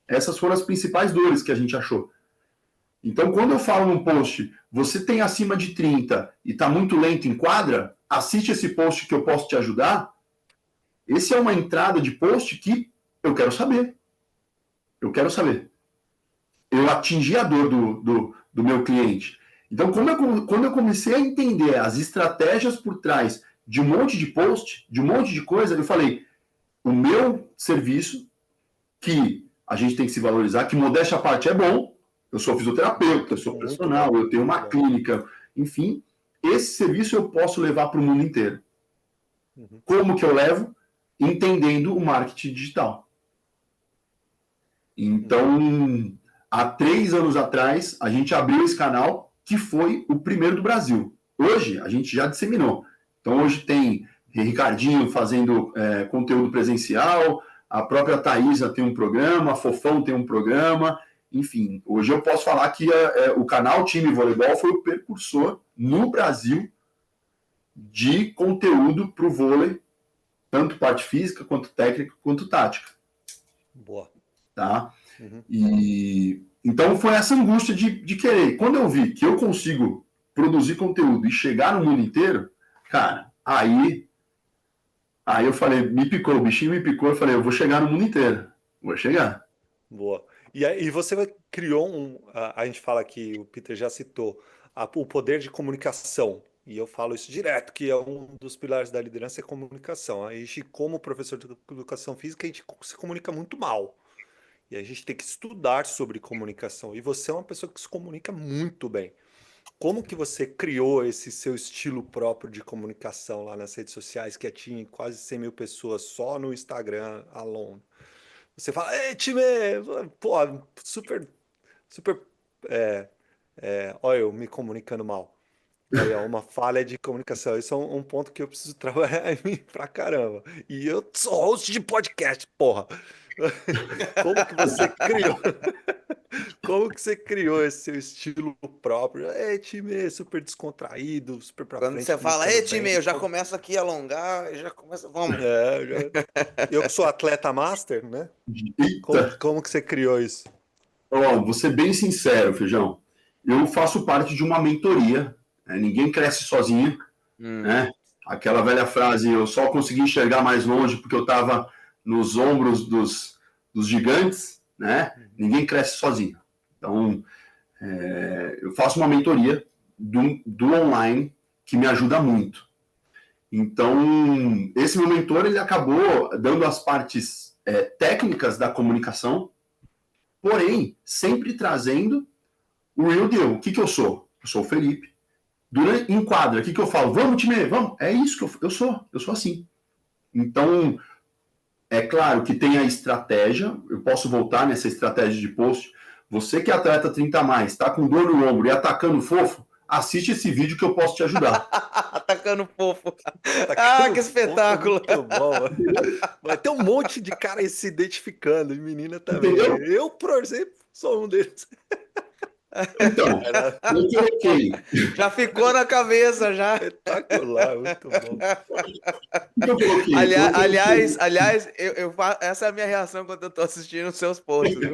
Essas foram as principais dores que a gente achou. Então, quando eu falo num post, você tem acima de 30 e está muito lento em quadra, assiste esse post que eu posso te ajudar. Esse é uma entrada de post que eu quero saber. Eu quero saber. Eu atingi a dor do meu cliente. Então, quando eu comecei a entender as estratégias por trás de um monte de post, de um monte de coisa, eu falei, o meu serviço, que a gente tem que se valorizar, que modéstia à parte é bom, eu sou fisioterapeuta, eu sou personal, eu tenho uma clínica, enfim, esse serviço eu posso levar para o mundo inteiro. Como que eu levo? Entendendo o marketing digital. Então, há 3 anos atrás, a gente abriu esse canal, que foi o primeiro do Brasil. Hoje, a gente já disseminou. Então, hoje tem Ricardinho fazendo conteúdo presencial, a própria Thaisa tem um programa, a Fofão tem um programa, enfim. Hoje eu posso falar que o canal Time Voleibol foi o precursor no Brasil de conteúdo para o vôlei, tanto parte física, quanto técnica, quanto tática. Boa. Tá? E então foi essa angústia de querer. Quando eu vi que eu consigo produzir conteúdo e chegar no mundo inteiro, cara, aí eu falei, me picou, o bichinho me picou, eu falei, eu vou chegar no mundo inteiro. Vou chegar. Boa. E você criou a gente fala que o Peter já citou, o poder de comunicação. E eu falo isso direto, que é um dos pilares da liderança é comunicação. A gente, como professor de educação física, a gente se comunica muito mal. E a gente tem que estudar sobre comunicação. E você é uma pessoa que se comunica muito bem. Como que você criou esse seu estilo próprio de comunicação lá nas redes sociais, que tinha quase 100 mil pessoas só no Instagram alone? Você fala, ei, time! Pô, super, super... olha, eu me comunicando mal. Aí, ó, uma falha de comunicação. Isso é um ponto que eu preciso trabalhar em mim pra caramba. E eu sou host de podcast, porra. Como que você criou? Como que você criou esse seu estilo próprio? É, time super descontraído, super pra Quando frente, você fala, ei, comunicando time, bem. eu já começo aqui a alongar, já começo, vamos. Eu que sou atleta master, né? Eita! Como que você criou isso? Ó, vou ser bem sincero, Feijão. Eu faço parte de uma mentoria, né? Ninguém cresce sozinho, né? Aquela velha frase, eu só consegui enxergar mais longe porque eu estava nos ombros dos gigantes, né? Ninguém cresce sozinho. Então, eu faço uma mentoria do online que me ajuda muito. Então, esse meu mentor, ele acabou dando as partes técnicas da comunicação, porém, sempre trazendo o real deal. O que eu sou? Eu sou o Felipe, em quadra, o que eu falo? Vamos, time, vamos. É isso que eu sou assim. Então, é claro que tem a estratégia, eu posso voltar nessa estratégia de post. Você que é atleta 30 a mais, está com dor no ombro e atacando fofo, assiste esse vídeo que eu posso te ajudar. Atacando fofo. Atacando Que fofo, espetáculo. muito bom, mano. Vai ter um monte de cara aí se identificando, e menina também. Entendeu? Eu, por exemplo, sou um deles. Então, Era eu coloquei. Já ficou na cabeça, já. espetacular, muito bom. O que eu coloquei? Aliás, essa é a minha reação quando eu tô assistindo os seus posts, viu?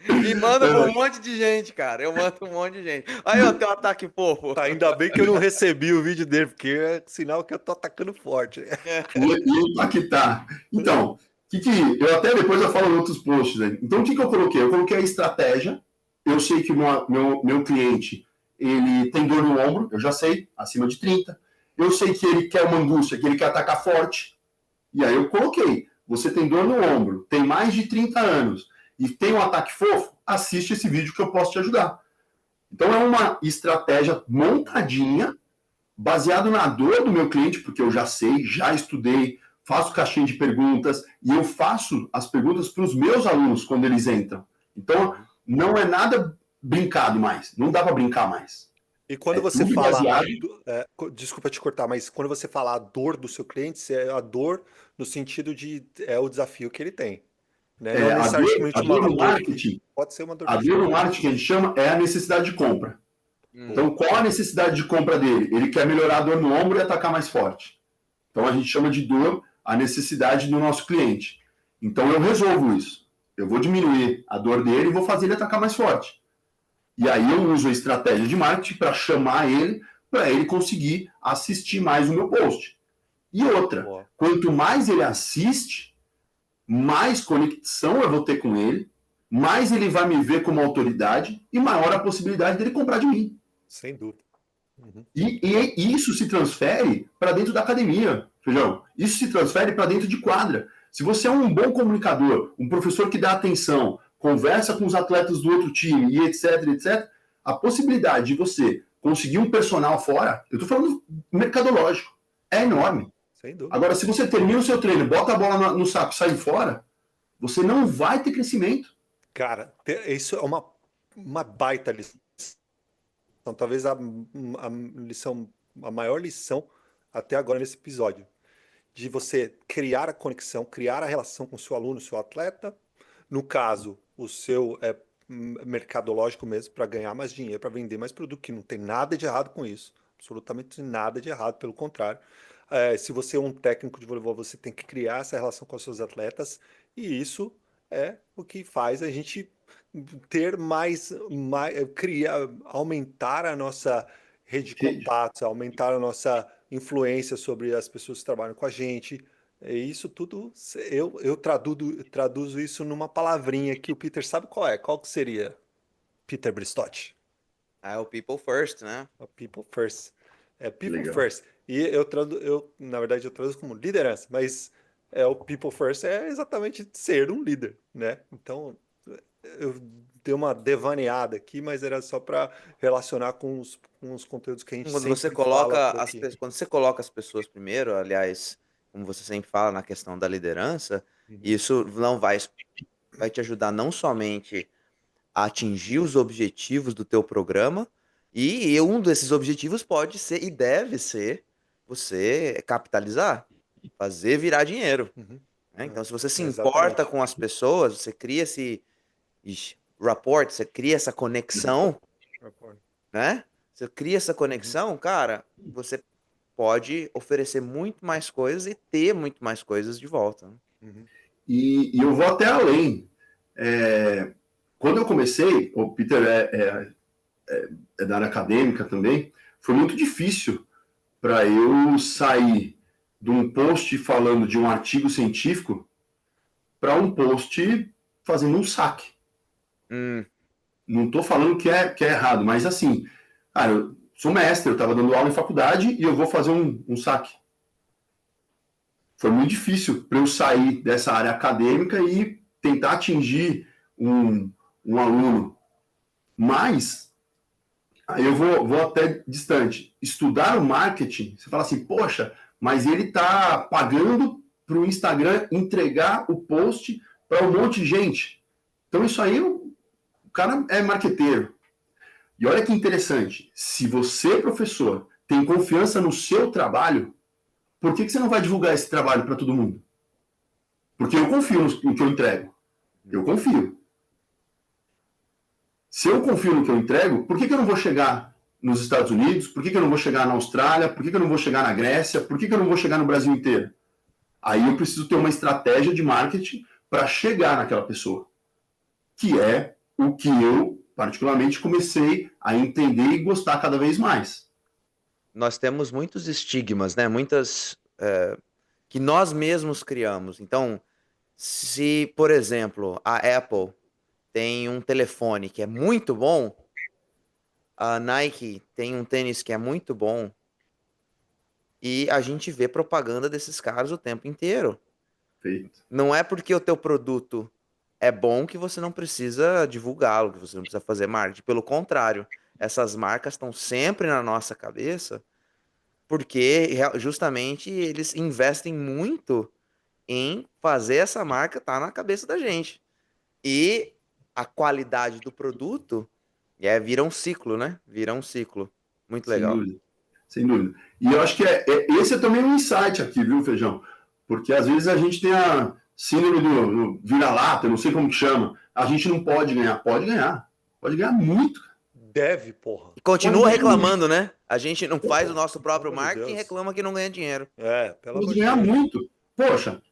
E manda pra um monte de gente, cara. Eu mando pra um monte de gente. Aí, ó, tem um ataque fofo. Ainda bem que eu não recebi o vídeo dele, porque é sinal que eu tô atacando forte. E impactar. Então, eu até depois eu falo em outros posts. Né? Então, o que eu coloquei? Eu coloquei a estratégia. Eu sei que o meu cliente ele tem dor no ombro, eu já sei, acima de 30. Eu sei que ele quer uma angústia, que ele quer atacar forte. E aí eu coloquei. Você tem dor no ombro, tem mais de 30 anos e tem um ataque fofo, assiste esse vídeo que eu posso te ajudar. Então, é uma estratégia montadinha baseado na dor do meu cliente, porque eu já sei, já estudei, faço caixinha de perguntas e eu faço as perguntas para os meus alunos quando eles entram. Então, não é nada brincado mais, não dá para brincar mais. E quando você tudo fala, baseado. desculpa te cortar, mas quando você fala a dor do seu cliente, é a dor no sentido de o desafio que ele tem, né? Não A necessariamente dor uma no dor que marketing, pode ser uma dor a dor no marketing que a gente chama é a necessidade de compra. Então, qual a necessidade de compra dele? Ele quer melhorar a dor no ombro e atacar mais forte. Então, a gente chama de dor a necessidade do nosso cliente. Então, eu resolvo isso. Eu vou diminuir a dor dele e vou fazer ele atacar mais forte. E aí eu uso a estratégia de marketing para chamar ele, para ele conseguir assistir mais o meu post. E outra, Boa. quanto mais ele assiste, mais conexão eu vou ter com ele, mais ele vai me ver como autoridade e maior a possibilidade dele comprar de mim. Sem dúvida. Uhum. E isso se transfere para dentro da academia, Feijão. Isso se transfere para dentro de quadra. Se você é um bom comunicador, um professor que dá atenção, conversa com os atletas do outro time e etc, etc, a possibilidade de você conseguir um personal fora, eu estou falando mercadológico, é enorme. Sem dúvida. Agora, se você termina o seu treino, bota a bola no saco e sai fora, você não vai ter crescimento. Cara, isso é uma baita lição. Talvez a lição, a maior lição até agora nesse episódio. De você criar a conexão, criar a relação com o seu aluno, seu atleta. No caso, o seu mercadológico mesmo, para ganhar mais dinheiro, para vender mais produto, que não tem nada de errado com isso. Absolutamente nada de errado, pelo contrário. Se você é um técnico de voleibol, você tem que criar essa relação com os seus atletas, e isso é o que faz a gente ter criar, aumentar a nossa rede de contatos, aumentar a nossa influência sobre as pessoas que trabalham com a gente. E isso tudo, eu traduzo isso numa palavrinha que o Peter sabe qual é. Qual que seria, Peter Bristotti? É o people first, né? O people first. É people Legal. first. E na verdade, eu traduzo como liderança, mas o people first é exatamente ser um líder, né? Então, eu dei uma devaneada aqui, mas era só para relacionar com os conteúdos que a gente Quando sempre você fala coloca por aqui. quando você coloca as pessoas primeiro, aliás, como você sempre fala na questão da liderança, isso não vai te ajudar não somente a atingir os objetivos do teu programa, e um desses objetivos pode ser e deve ser você capitalizar, fazer virar dinheiro. Uhum. Né? Então, se você se Exatamente. importa com as pessoas, você cria esse rapport, você cria essa conexão, né? Você cria essa conexão, cara, você pode oferecer muito mais coisas e ter muito mais coisas de volta. Né? Uhum. E eu vou até além. Quando eu comecei, o Peter é da área acadêmica também, foi muito difícil para eu sair de um post falando de um artigo científico para um post fazendo um saque. Não estou falando que é errado, mas assim, cara, eu sou mestre, eu estava dando aula em faculdade e eu vou fazer um saque. Foi muito difícil para eu sair dessa área acadêmica e tentar atingir um aluno. Mas Aí eu vou até distante. Estudar o marketing, você fala assim, poxa, mas ele está pagando para o Instagram entregar o post para um monte de gente. Então isso aí, o cara é marqueteiro. E olha que interessante, se você, professor, tem confiança no seu trabalho, por que você não vai divulgar esse trabalho para todo mundo? Porque eu confio no que eu entrego. Eu confio. Se eu confio no que eu entrego, por que eu não vou chegar nos Estados Unidos? Por que eu não vou chegar na Austrália? Por que eu não vou chegar na Grécia? Por que eu não vou chegar no Brasil inteiro? Aí eu preciso ter uma estratégia de marketing para chegar naquela pessoa. Que é o que eu, particularmente, comecei a entender e gostar cada vez mais. Nós temos muitos estigmas, né? Muitas que nós mesmos criamos. Então, se, por exemplo, a Apple tem um telefone que é muito bom, a Nike tem um tênis que é muito bom, e a gente vê propaganda desses caras o tempo inteiro. Feito. Não é porque o teu produto é bom que você não precisa divulgá-lo, que você não precisa fazer marketing. Pelo contrário, essas marcas estão sempre na nossa cabeça porque justamente eles investem muito em fazer essa marca estar na cabeça da gente. E a qualidade do produto vira um ciclo, né? Vira um ciclo. Muito Sem legal. dúvida. Sem dúvida. E eu acho que esse é também um insight aqui, viu, Feijão? Porque às vezes a gente tem a síndrome do vira-lata, eu não sei como que chama. A gente não pode ganhar. Pode ganhar. Pode ganhar muito. Deve, porra. E continua Pode reclamando, né? A gente não faz o nosso próprio Pelo amor de marketing e Deus. reclama que não ganha dinheiro. Pelo amor Pode de ganhar Deus. muito. Poxa,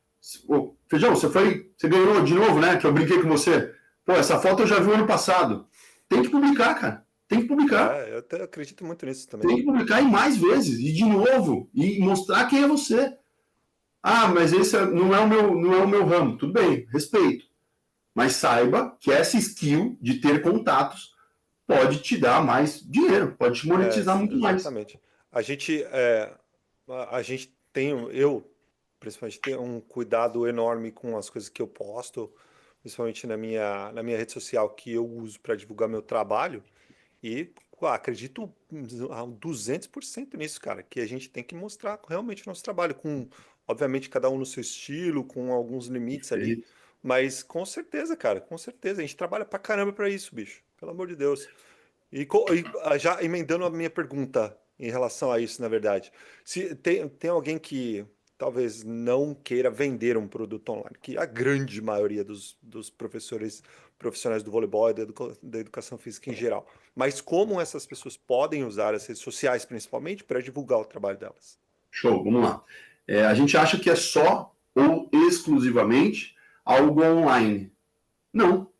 Feijão, você ganhou de novo, né? Que eu brinquei com você. Pô, essa foto eu já vi ano passado. Tem que publicar, cara. Tem que publicar. Eu até acredito muito nisso Tem também. que publicar e mais vezes. E de novo. E mostrar quem é você. Ah, mas esse não é o meu ramo. Tudo bem, respeito. Mas saiba que essa skill de ter contatos pode te dar mais dinheiro, pode te monetizar muito mais. Exatamente. A gente tem, eu principalmente tenho um cuidado enorme com as coisas que eu posto, principalmente na minha rede social que eu uso para divulgar meu trabalho. E acredito a 200% nisso, cara, que a gente tem que mostrar realmente o nosso trabalho, obviamente, cada um no seu estilo, com alguns limites ali, mas com certeza, cara, com certeza, a gente trabalha pra caramba pra isso, bicho, pelo amor de Deus. Já emendando a minha pergunta em relação a isso, na verdade, se tem alguém que talvez não queira vender um produto online, que a grande maioria dos professores profissionais do voleibol e da educação física em geral, mas como essas pessoas podem usar as redes sociais, principalmente, para divulgar o trabalho delas? Show, vamos lá. A gente acha que é só ou exclusivamente algo online. Não.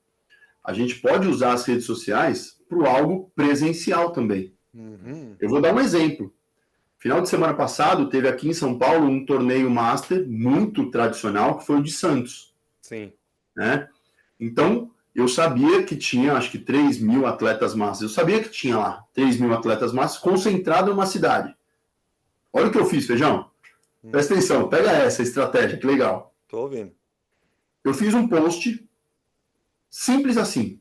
A gente pode usar as redes sociais para algo presencial também. Uhum. Eu vou dar um exemplo. Final de semana passado, teve aqui em São Paulo um torneio Master muito tradicional, que foi o de Santos. Sim. Né? Então, eu sabia que tinha, acho que 3.000 atletas Masters. Eu sabia que tinha lá 3.000 atletas Masters concentrados numa cidade. Olha o que eu fiz, Feijão. Presta atenção, pega essa estratégia, que legal. Tô ouvindo. Eu fiz um post simples assim.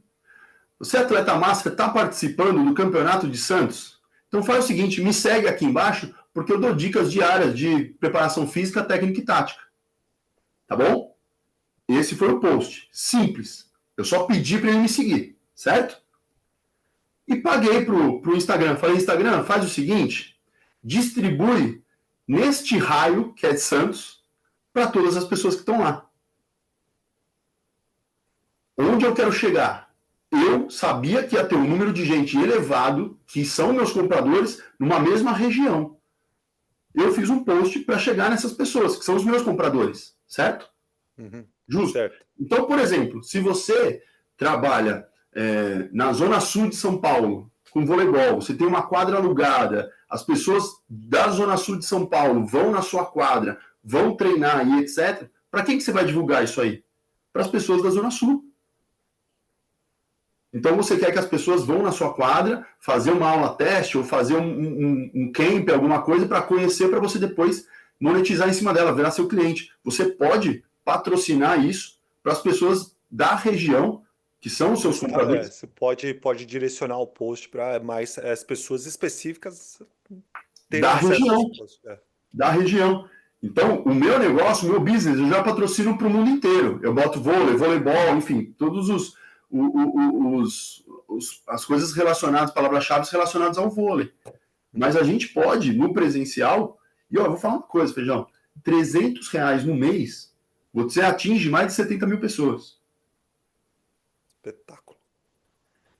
Você, atleta Master, está participando do Campeonato de Santos? Então faz o seguinte, me segue aqui embaixo, porque eu dou dicas diárias de preparação física, técnica e tática. Tá bom? Esse foi o post. Simples. Eu só pedi para ele me seguir, certo? E paguei pro Instagram. Falei, Instagram, faz o seguinte, distribui neste raio, que é de Santos, para todas as pessoas que estão lá. Onde eu quero chegar? Eu sabia que ia ter um número de gente elevado, que são meus compradores, numa mesma região. Eu fiz um post para chegar nessas pessoas, que são os meus compradores, certo? Uhum. Justo. Certo. Então, por exemplo, se você trabalha na Zona Sul de São Paulo, com voleibol, você tem uma quadra alugada, as pessoas da Zona Sul de São Paulo vão na sua quadra, vão treinar e etc., para quem que você vai divulgar isso aí? Para as pessoas da Zona Sul. Então, você quer que as pessoas vão na sua quadra, fazer uma aula teste ou fazer um camp, alguma coisa, para conhecer, para você depois monetizar em cima dela, virar seu cliente. Você pode patrocinar isso para as pessoas da região que são os seus compradores Você pode direcionar o post para mais as pessoas específicas terem da acesso a esse região, post. da região. Então, o meu negócio, o meu business, eu já patrocino para o mundo inteiro. Eu boto vôlei, voleibol, enfim, todos as coisas relacionadas, palavras-chave relacionadas ao vôlei. Mas a gente pode, no presencial, e ó, eu vou falar uma coisa, Feijão, R$ 300 no mês, você atinge mais de 70 mil pessoas. Espetáculo.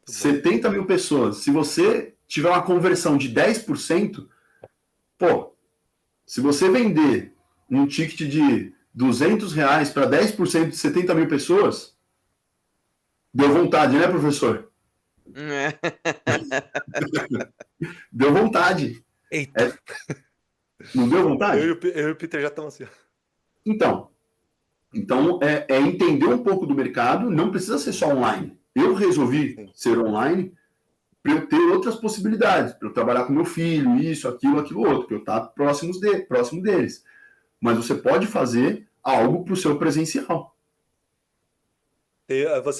Muito bom. 70 mil pessoas. Se você tiver uma conversão de 10%, pô, se você vender um ticket de R$ 200 para 10% de 70 mil pessoas, deu vontade, né, professor? Deu vontade. Eita. Não deu vontade? Eu e o Peter já estamos assim. Então é entender um pouco do mercado, não precisa ser só online. Eu resolvi ser online para eu ter outras possibilidades, para eu trabalhar com meu filho, isso, aquilo, outro, para eu estar próximo deles. Mas você pode fazer algo para o seu presencial.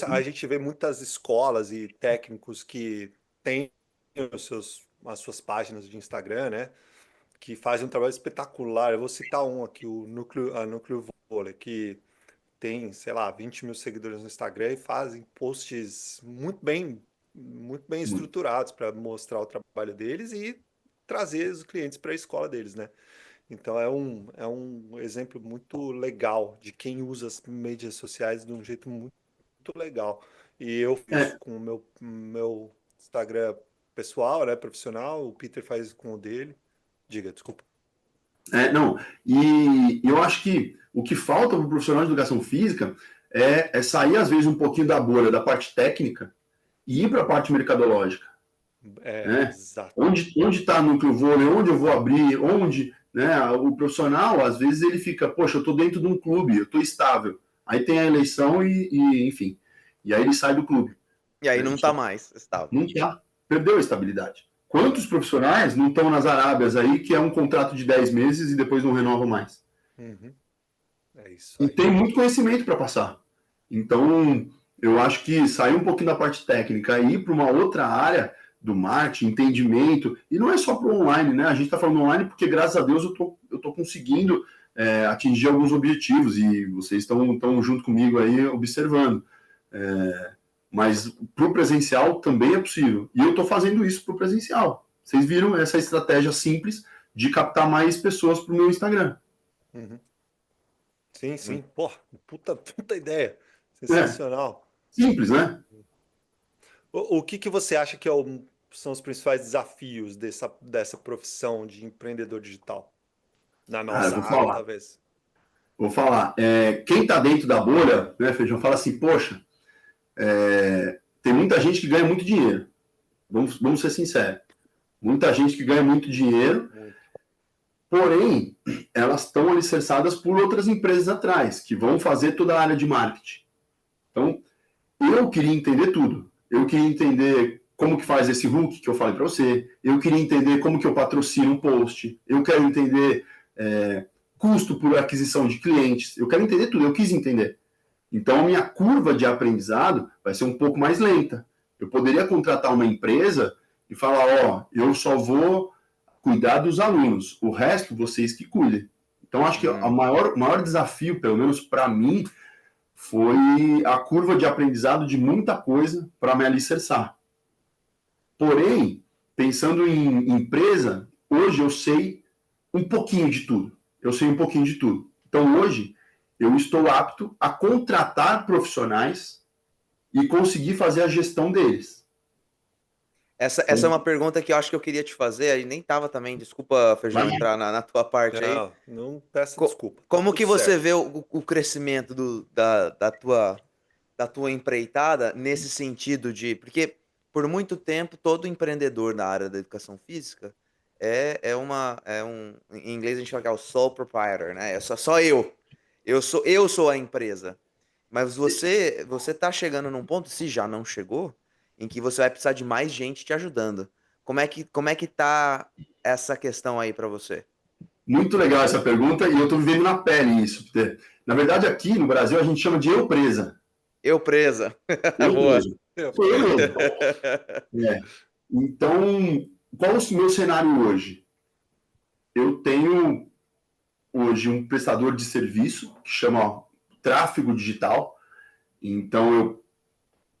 A gente vê muitas escolas e técnicos que têm as suas páginas de Instagram, né? Que fazem um trabalho espetacular. Eu vou citar um aqui, a Núcleo Vôlei, que tem, sei lá, 20 mil seguidores no Instagram e fazem posts muito bem estruturados para mostrar o trabalho deles e trazer os clientes para a escola deles, né? Então é um exemplo muito legal de quem usa as mídias sociais de um jeito muito legal. E eu fiz com o meu Instagram pessoal, né, profissional, o Peter faz com o dele. Diga, desculpa. Não, e eu acho que o que falta para o profissional de educação física é sair, às vezes, um pouquinho da bolha, da parte técnica, e ir para a parte mercadológica. Né? Exato. Onde está o núcleo vôlei, onde eu vou abrir, onde, né? O profissional, às vezes, ele fica, poxa, eu estou dentro de um clube, eu estou estável. Aí tem a eleição enfim, e aí ele sai do clube. E aí não está mais estável. Não está, perdeu a estabilidade. Quantos profissionais não estão nas Arábias aí, que é um contrato de 10 meses e depois não renova mais? Uhum. É isso aí. E tem muito conhecimento para passar. Então, eu acho que sair um pouquinho da parte técnica e ir para uma outra área do marketing, entendimento, e não é só para o online, né? A gente está falando online porque, graças a Deus, eu tô conseguindo atingir alguns objetivos e vocês estão junto comigo aí observando. Mas para o presencial também é possível. E eu estou fazendo isso para o presencial. Vocês viram essa estratégia simples de captar mais pessoas para o meu Instagram. Uhum. Sim. Pô, puta ideia. Sensacional. Simples, né? O que você acha que são os principais desafios dessa profissão de empreendedor digital? Na nossa área, talvez. Vou falar. Quem está dentro da bolha, né, Feijão, fala assim, poxa, tem muita gente que ganha muito dinheiro. Vamos ser sinceros. Muita gente que ganha muito dinheiro, porém, elas estão alicerçadas por outras empresas atrás, que vão fazer toda a área de marketing. Então, eu queria entender tudo. Eu queria entender como que faz esse hook que eu falei para você. Eu queria entender como que eu patrocino um post. Eu quero entender custo por aquisição de clientes. Eu quero entender tudo. Eu quis entender. Então, a minha curva de aprendizado vai ser um pouco mais lenta. Eu poderia contratar uma empresa e falar, eu só vou cuidar dos alunos. O resto, vocês que cuidem. Então, acho que o maior desafio, pelo menos para mim, foi a curva de aprendizado de muita coisa para me alicerçar. Porém, pensando em empresa, hoje eu sei um pouquinho de tudo. Então, hoje, eu estou apto a contratar profissionais e conseguir fazer a gestão deles. Essa é uma pergunta que eu acho que eu queria te fazer, aí nem estava também, desculpa, Feijão, entrar na tua parte aí. Não peça desculpa. Como que você vê o crescimento da tua empreitada nesse sentido de... Porque, por muito tempo, todo empreendedor na área da educação física em inglês a gente fala que é o sole proprietor, né? É só eu. Eu sou a empresa. Mas você tá chegando num ponto, se já não chegou, em que você vai precisar de mais gente te ajudando. Como é que tá essa questão aí para você? Muito legal essa pergunta e eu estou vivendo na pele isso. Na verdade, aqui no Brasil, a gente chama de eu-presa. Eu presa. Eu Boa. mesmo. Sou eu mesmo. Então, qual é o meu cenário hoje? Eu tenho hoje um prestador de serviço que chama tráfego digital. Então, eu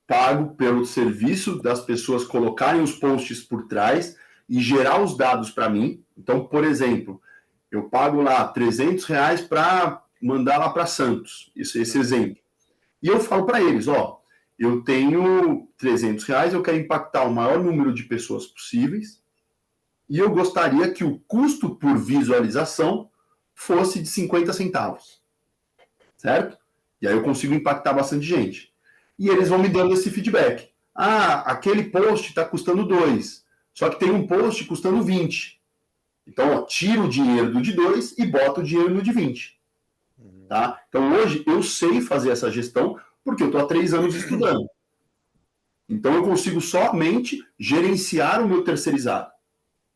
pago pelo serviço das pessoas colocarem os posts por trás e gerar os dados para mim. Então, por exemplo, eu pago lá R$300 para mandar lá para Santos, esse exemplo. E eu falo para eles, ó, eu tenho R$300, eu quero impactar o maior número de pessoas possíveis e eu gostaria que o custo por visualização fosse de 50 centavos, certo? E aí eu consigo impactar bastante gente. E eles vão me dando esse feedback. Ah, aquele post está custando 2, só que tem um post custando 20. Então, ó, tiro o dinheiro do de 2 e boto o dinheiro no de 20. Tá? Então, hoje, eu sei fazer essa gestão porque eu estou há 3 anos estudando. Então, eu consigo somente gerenciar o meu terceirizado.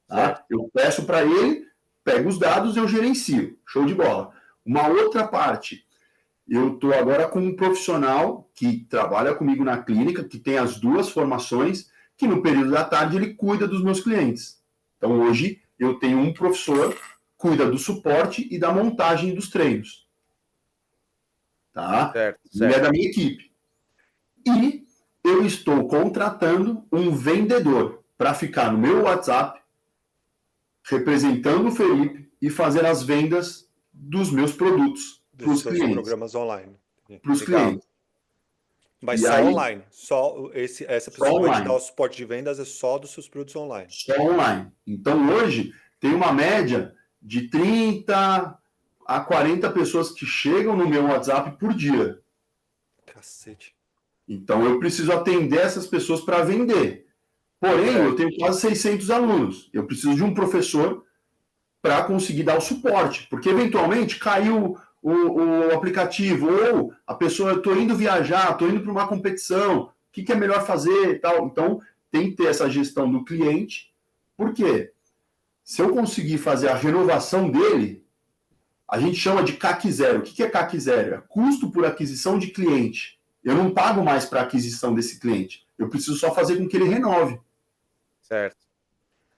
Tá? Eu peço para ele, pego os dados, eu gerencio. Show de bola. Uma outra parte, eu estou agora com um profissional que trabalha comigo na clínica, que tem as 2 formações, que no período da tarde ele cuida dos meus clientes. Então, hoje, eu tenho um professor que cuida do suporte e da montagem dos treinos. Tá? Certo. E é da minha equipe. E eu estou contratando um vendedor para ficar no meu WhatsApp, representando o Felipe e fazer as vendas dos meus produtos para os clientes. Programas online. Para os clientes. Mas E só aí, online. Essa pessoa que vai te dar o suporte de vendas é só dos seus produtos online. Só online. Então, hoje, tem uma média de 30 a 40 pessoas que chegam no meu WhatsApp por dia. Cacete. Então, eu preciso atender essas pessoas para vender. Porém, eu tenho quase 600 alunos. Eu preciso de um professor para conseguir dar o suporte. Porque, eventualmente, caiu o aplicativo, ou a pessoa, eu estou indo viajar, estou indo para uma competição, o que é melhor fazer e tal. Então, tem que ter essa gestão do cliente. Por quê? Se eu conseguir fazer a renovação dele, a gente chama de CAC zero. O que é CAC zero? É custo por aquisição de cliente. Eu não pago mais para a aquisição desse cliente. Eu preciso só fazer com que ele renove. Certo.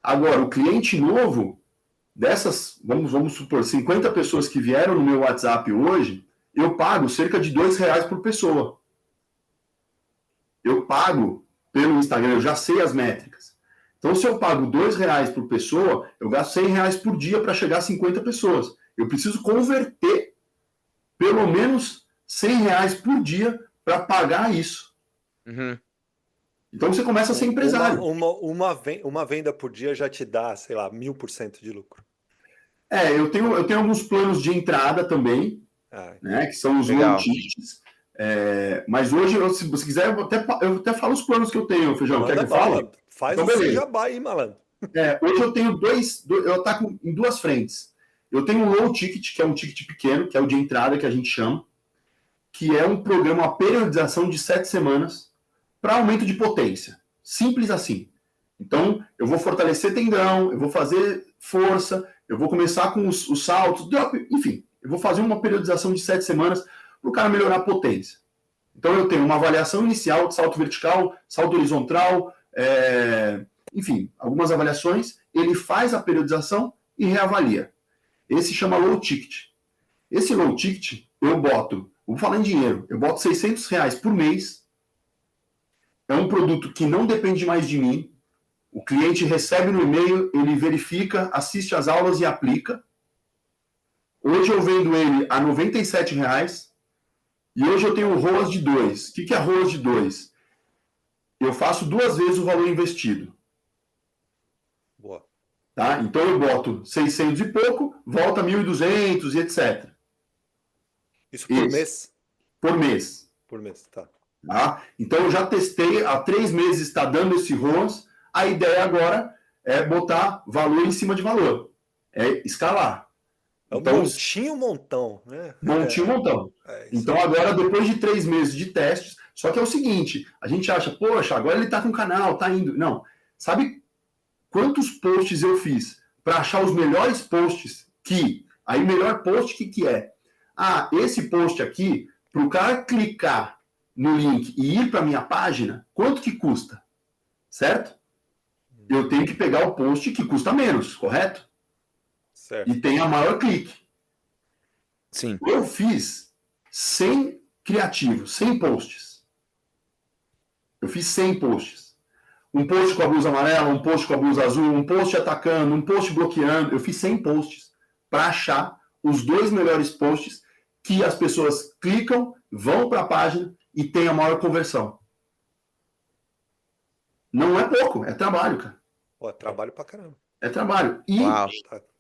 Agora, o cliente novo, dessas, vamos supor, 50 pessoas que vieram no meu WhatsApp hoje, eu pago cerca de R$2 por pessoa. Eu pago pelo Instagram, eu já sei as métricas. Então, se eu pago R$2 por pessoa, eu gasto R$100 por dia para chegar a 50 pessoas. Eu preciso converter pelo menos R$100 por dia para pagar isso. Uhum. Então, você começa a ser empresário. Uma venda por dia já te dá, sei lá, 1000% de lucro. Eu tenho alguns planos de entrada também, né, que são os low tickets. Mas hoje, se você quiser, eu até falo os planos que eu tenho, Feijão. Quer que eu fale? Faz então, esse jabá aí, malandro. Hoje eu tenho eu ataco em 2 frentes. Eu tenho um low ticket, que é um ticket pequeno, que é o de entrada que a gente chama, que é um programa, uma periodização de 7 semanas para aumento de potência. Simples assim. Então, eu vou fortalecer tendão, eu vou fazer força, eu vou começar com os saltos, enfim, eu vou fazer uma periodização de 7 semanas para o cara melhorar a potência. Então, eu tenho uma avaliação inicial de salto vertical, salto horizontal, enfim, algumas avaliações, ele faz a periodização e reavalia. Esse chama low ticket. Esse low ticket, eu boto, vou falar em dinheiro, eu boto R$600 por mês. É um produto que não depende mais de mim. O cliente recebe no e-mail, ele verifica, assiste às aulas e aplica. Hoje eu vendo ele a R$97. E hoje eu tenho o ROAS de 2. O que é ROAS de 2? Eu faço 2 vezes o valor investido. Boa. Tá? Então eu boto 600 e pouco, volta 1.200 e etc. Isso por mês? Por mês. Por mês, tá. Então eu já testei, há 3 meses está dando esse ROAS. A ideia agora é botar valor em cima de valor. É escalar. Então, montinho, montão. Né? Montinho, montão. Então agora, depois de 3 meses de testes, só que é o seguinte, a gente acha, poxa, agora ele está com o canal, está indo. Não. Sabe quantos posts eu fiz para achar os melhores posts Aí o melhor post, o que é? Esse post aqui, para o cara clicar no link e ir para a minha página, quanto que custa? Certo? Eu tenho que pegar o post que custa menos, correto? Certo. E tem a maior clique. Sim. Eu fiz 100 criativos, 100 posts. Eu fiz 100 posts. Um post com a blusa amarela, um post com a blusa azul, um post atacando, um post bloqueando. Eu fiz 100 posts para achar os 2 melhores posts que as pessoas clicam, vão para a página e tem a maior conversão. Não é pouco, é trabalho, cara. Pô, trabalho pra caramba. É trabalho. E Uau.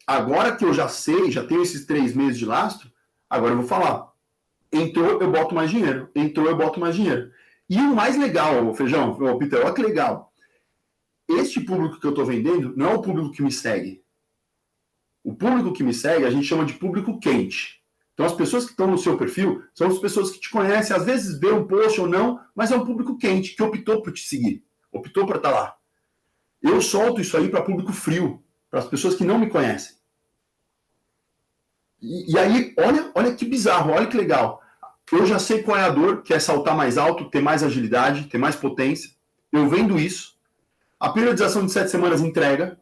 agora que eu já sei, já tenho esses 3 meses de lastro, agora eu vou falar. Entrou, eu boto mais dinheiro. Entrou, eu boto mais dinheiro. E o mais legal, Feijão, Peter, olha que legal. Este público que eu estou vendendo não é o público que me segue. O público que me segue a gente chama de público quente. Então as pessoas que estão no seu perfil são as pessoas que te conhecem, às vezes vê um post ou não, mas é um público quente que optou por te seguir, optou por estar lá. Eu solto isso aí para público frio, para as pessoas que não me conhecem. E aí, olha que bizarro, olha que legal. Eu já sei qual é a dor, que é saltar mais alto, ter mais agilidade, ter mais potência. Eu vendo isso. A periodização de 7 semanas entrega,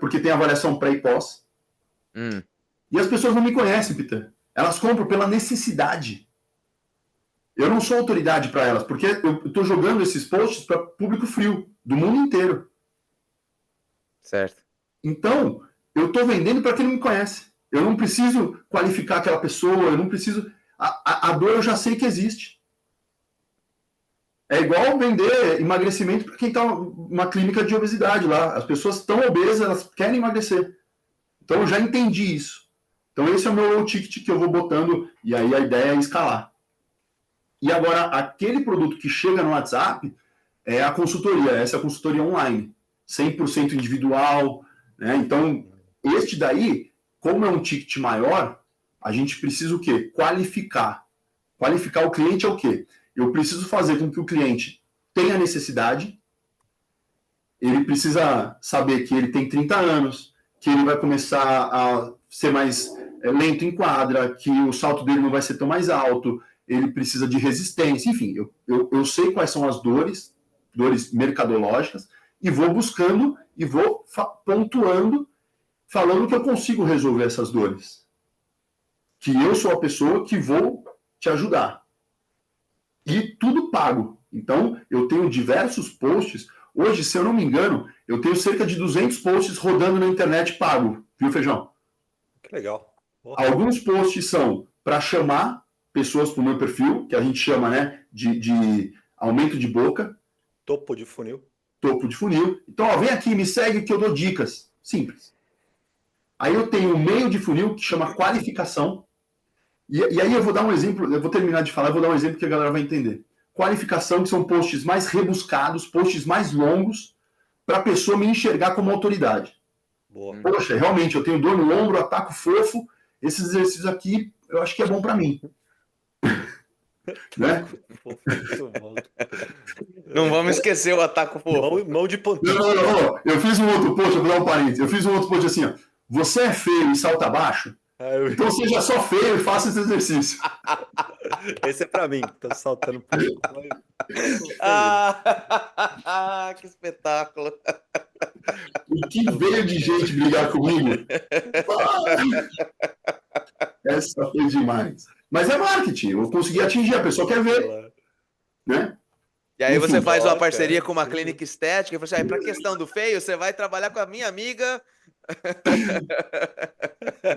porque tem avaliação pré e pós. E as pessoas não me conhecem, Peter. Elas compram pela necessidade. Eu não sou autoridade para elas, porque eu estou jogando esses posts para público frio, do mundo inteiro. Certo. Então, eu estou vendendo para quem não me conhece. Eu não preciso qualificar aquela pessoa, eu não preciso... A dor eu já sei que existe. É igual vender emagrecimento para quem está numa clínica de obesidade lá. As pessoas estão obesas, elas querem emagrecer. Então, eu já entendi isso. Então, esse é o meu low ticket que eu vou botando, e aí a ideia é escalar. E agora, aquele produto que chega no WhatsApp é a consultoria. Essa é a consultoria online. 100% individual. Né? Então, este daí, como é um ticket maior, a gente precisa o quê? Qualificar. Qualificar o cliente é o quê? Eu preciso fazer com que o cliente tenha necessidade, ele precisa saber que ele tem 30 anos, que ele vai começar a ser mais lento em quadra, que o salto dele não vai ser tão mais alto, ele precisa de resistência, enfim, eu sei quais são as dores mercadológicas, e vou buscando e vou pontuando, falando que eu consigo resolver essas dores. Que eu sou a pessoa que vou te ajudar. E tudo pago. Então, eu tenho diversos posts. Hoje, se eu não me engano, eu tenho cerca de 200 posts rodando na internet pago. Viu, Feijão? Que legal. Alguns posts são para chamar pessoas para o meu perfil, que a gente chama, né, de aumento de boca. Topo de funil. Topo de funil. Então, ó, vem aqui, me segue que eu dou dicas. Simples. Aí eu tenho um meio de funil que chama qualificação. E aí eu vou dar um exemplo, eu vou terminar de falar, eu vou dar um exemplo que a galera vai entender. Qualificação, que são posts mais rebuscados, posts mais longos, para a pessoa me enxergar como autoridade. Boa. Poxa, realmente, eu tenho dor no ombro, ataco fofo, esses exercícios aqui, eu acho que é bom para mim. Né? Não vamos esquecer o ataco fofo. Mão de pontinho. Não. Eu fiz um outro post, eu vou dar um parênteses. Eu fiz um outro post assim, ó. Você é feio e salta baixo? Então seja só feio e faça esse exercício. Esse é pra mim, tô saltando pouco. Que espetáculo. O que veio de gente brigar comigo? Essa foi demais. Mas é marketing, eu consegui atingir, a pessoa quer ver. Né? E aí Enfim, você faz uma parceria com uma clínica estética e fala assim, para a questão do feio, você vai trabalhar com a minha amiga...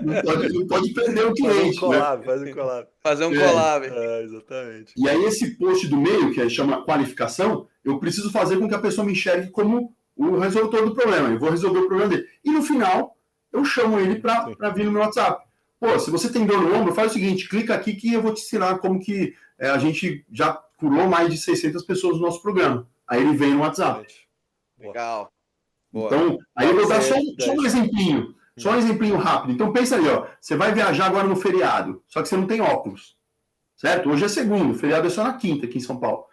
Não pode perder o cliente. Faz um collab. Fazer um collab. Exatamente. E aí esse post do meio, que chama qualificação, eu preciso fazer com que a pessoa me enxergue como o resolutor do problema. Eu vou resolver o problema dele. E no final, eu chamo ele para vir no meu WhatsApp. Pô, se você tem dor no ombro, faz o seguinte, clica aqui que eu vou te ensinar como que a gente já curou mais de 600 pessoas no nosso programa. Aí ele vem no WhatsApp. Legal. Boa. Então, aí eu vou dar só um exemplinho. Só um exemplinho rápido. Então, pensa aí, ó. Você vai viajar agora no feriado, só que você não tem óculos. Certo? Hoje é segundo, o feriado é só na quinta aqui em São Paulo.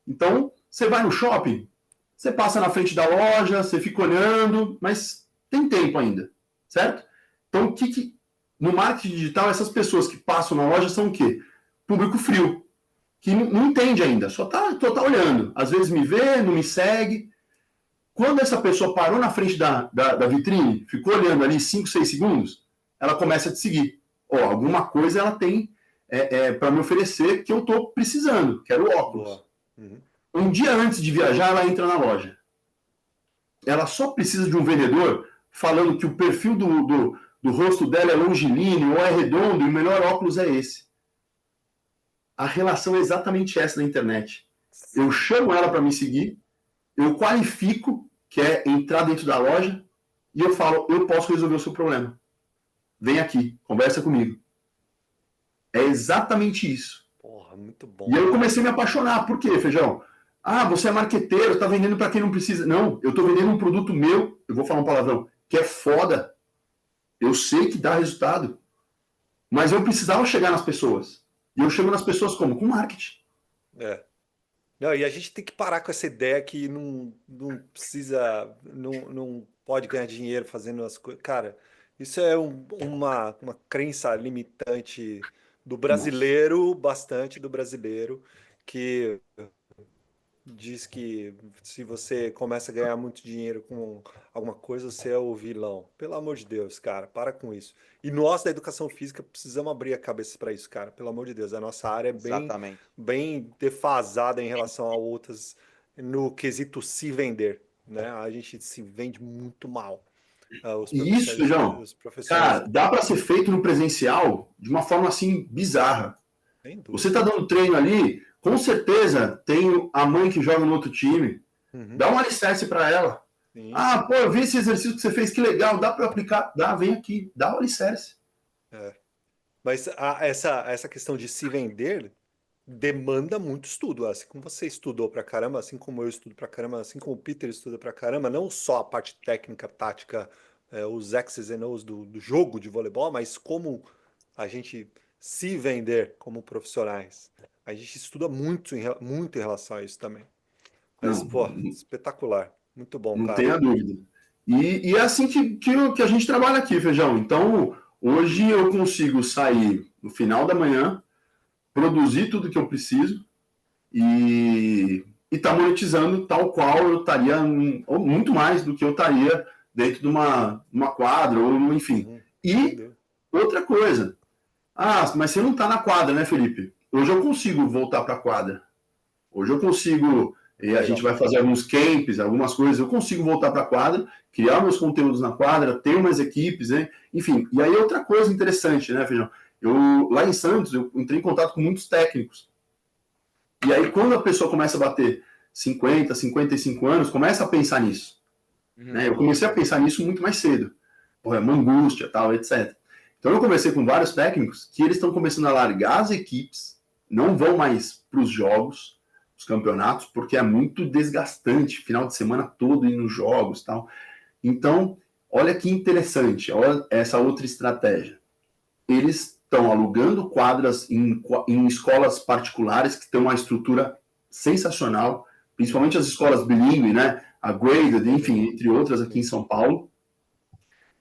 Então, você vai no shopping, você passa na frente da loja, você fica olhando, mas tem tempo ainda. Certo? Então, no marketing digital, essas pessoas que passam na loja são o quê? Público frio. que não entende ainda, só tá olhando. Às vezes me vê, não me segue. Quando essa pessoa parou na frente da vitrine, ficou olhando ali 5, 6 segundos, ela começa a te seguir. Alguma coisa ela tem para me oferecer que eu estou precisando, quero óculos. Uhum. Um dia antes de viajar, ela entra na loja. Ela só precisa de um vendedor falando que o perfil do rosto dela é longilíneo ou é redondo e o melhor óculos é esse. A relação é exatamente essa na internet. Eu chamo ela para me seguir, eu qualifico, que é entrar dentro da loja, e eu falo, eu posso resolver o seu problema. Vem aqui, conversa comigo. É exatamente isso. Porra, muito bom. E aí eu comecei a me apaixonar. Por quê, Feijão? Você é marqueteiro, tá vendendo para quem não precisa. Não, eu tô vendendo um produto meu, eu vou falar um palavrão, que é foda. Eu sei que dá resultado. Mas eu precisava chegar nas pessoas. E eu chego nas pessoas como? Com marketing. Não, e a gente tem que parar com essa ideia que não precisa, não pode ganhar dinheiro fazendo as coisas. Cara, isso é uma crença limitante do Nossa. brasileiro, bastante do brasileiro, que diz que se você começa a ganhar muito dinheiro com alguma coisa, você é o vilão. Pelo amor de Deus, cara, para com isso. E nós da educação física precisamos abrir a cabeça para isso, cara. Pelo amor de Deus, a nossa área é Exatamente. bem defasada em relação a outras no quesito se vender, né? A gente se vende muito mal. Os E isso, professores, Feijão, os professores, cara, dá para ser feito no presencial de uma forma assim bizarra. sem Você dúvida. está dando treino ali, com certeza tem a mãe que joga no outro time. Uhum, Dá um alicerce para ela. sim. Pô, eu vi esse exercício que você fez, que legal, dá para aplicar? Dá, vem aqui, dá o alicerce. É. Mas essa questão de se vender demanda muito estudo. Assim como você estudou pra caramba, assim como eu estudo pra caramba, assim como o Peter estuda pra caramba, não só a parte técnica, tática, os X's and O's do jogo de voleibol, mas como a gente se vender como profissionais. A gente estuda muito em relação a isso também. Mas, Não, pô, espetacular. Muito bom, não cara. tenha dúvida. E é assim que a gente trabalha aqui, Feijão. Então, hoje eu consigo sair no final da manhã, produzir tudo que eu preciso e tá monetizando tal qual eu estaria, ou muito mais do que eu estaria dentro de uma quadra, ou enfim. Uhum, sem E dúvida. outra coisa, mas você não está na quadra, né, Felipe? Hoje eu consigo voltar para a quadra. Hoje eu consigo, a gente Legal. vai fazer alguns camps, algumas coisas, eu consigo voltar para a quadra, criar meus conteúdos na quadra, ter umas equipes, né? Enfim, e aí outra coisa interessante, né, Feijão? Lá em Santos, eu entrei em contato com muitos técnicos. E aí, quando a pessoa começa a bater 50, 55 anos, começa a pensar nisso. Né? Eu comecei a pensar nisso muito mais cedo. É uma angústia, tal, etc. Então, eu conversei com vários técnicos que eles estão começando a largar as equipes, não vão mais para os jogos, os campeonatos, porque é muito desgastante, final de semana todo ir nos jogos, tal. Então, olha que interessante, olha essa outra estratégia. Eles estão alugando quadras em escolas particulares que têm uma estrutura sensacional, principalmente as escolas bilíngue, né? A Graded, enfim, entre outras aqui em São Paulo,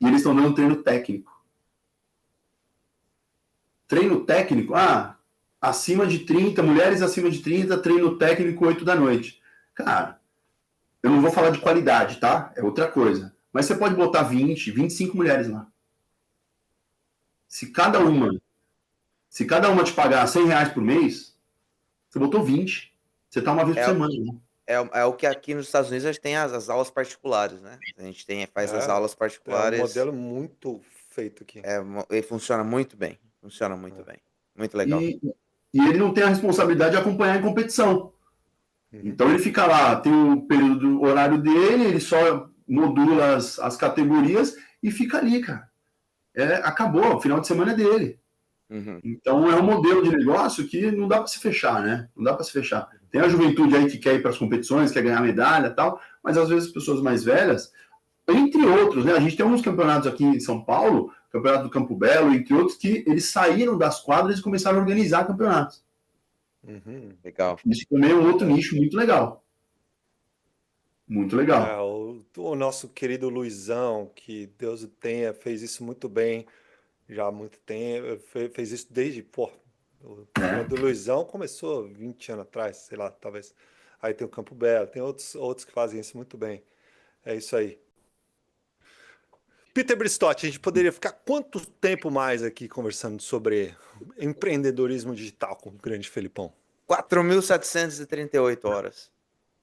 e eles estão dando treino técnico. Treino técnico, acima de 30, mulheres acima de 30, treino técnico 8 da noite. Cara, eu não vou falar de qualidade, tá? É outra coisa. Mas você pode botar 20, 25 mulheres lá. Se cada uma, se cada uma te pagar R$ 100 por mês, você botou 20. Você tá uma vez por É, semana. Né? é o que aqui nos Estados Unidos a gente tem as aulas particulares, né? A gente faz as aulas É um particulares, modelo muito feito aqui. e funciona muito bem. Funciona muito É. bem. Muito legal. E ele não tem a responsabilidade de acompanhar em competição. Uhum. Então ele fica lá, tem o período horário dele, ele só modula as categorias e fica ali, cara. Acabou, o final de semana é dele. Uhum. Então é um modelo de negócio que não dá para se fechar, né? Não dá para se fechar. Tem a juventude aí que quer ir para as competições, quer ganhar medalha e tal, mas às vezes pessoas mais velhas, entre outros, né? A gente tem alguns campeonatos aqui em São Paulo, Campeonato do Campo Belo, entre outros, que eles saíram das quadras e começaram a organizar campeonatos. Uhum. Legal. Isso também é um outro Legal. nicho muito legal. Muito legal. O nosso querido Luizão, que Deus o tenha, fez isso muito bem já há muito tempo, fez isso desde, pô, O do Luizão começou 20 anos atrás, sei lá, talvez. Aí tem o Campo Belo, tem outros que fazem isso muito bem. É isso aí. Peter Bristotti, a gente poderia ficar quanto tempo mais aqui conversando sobre empreendedorismo digital com o grande Felipão? 4.738 horas.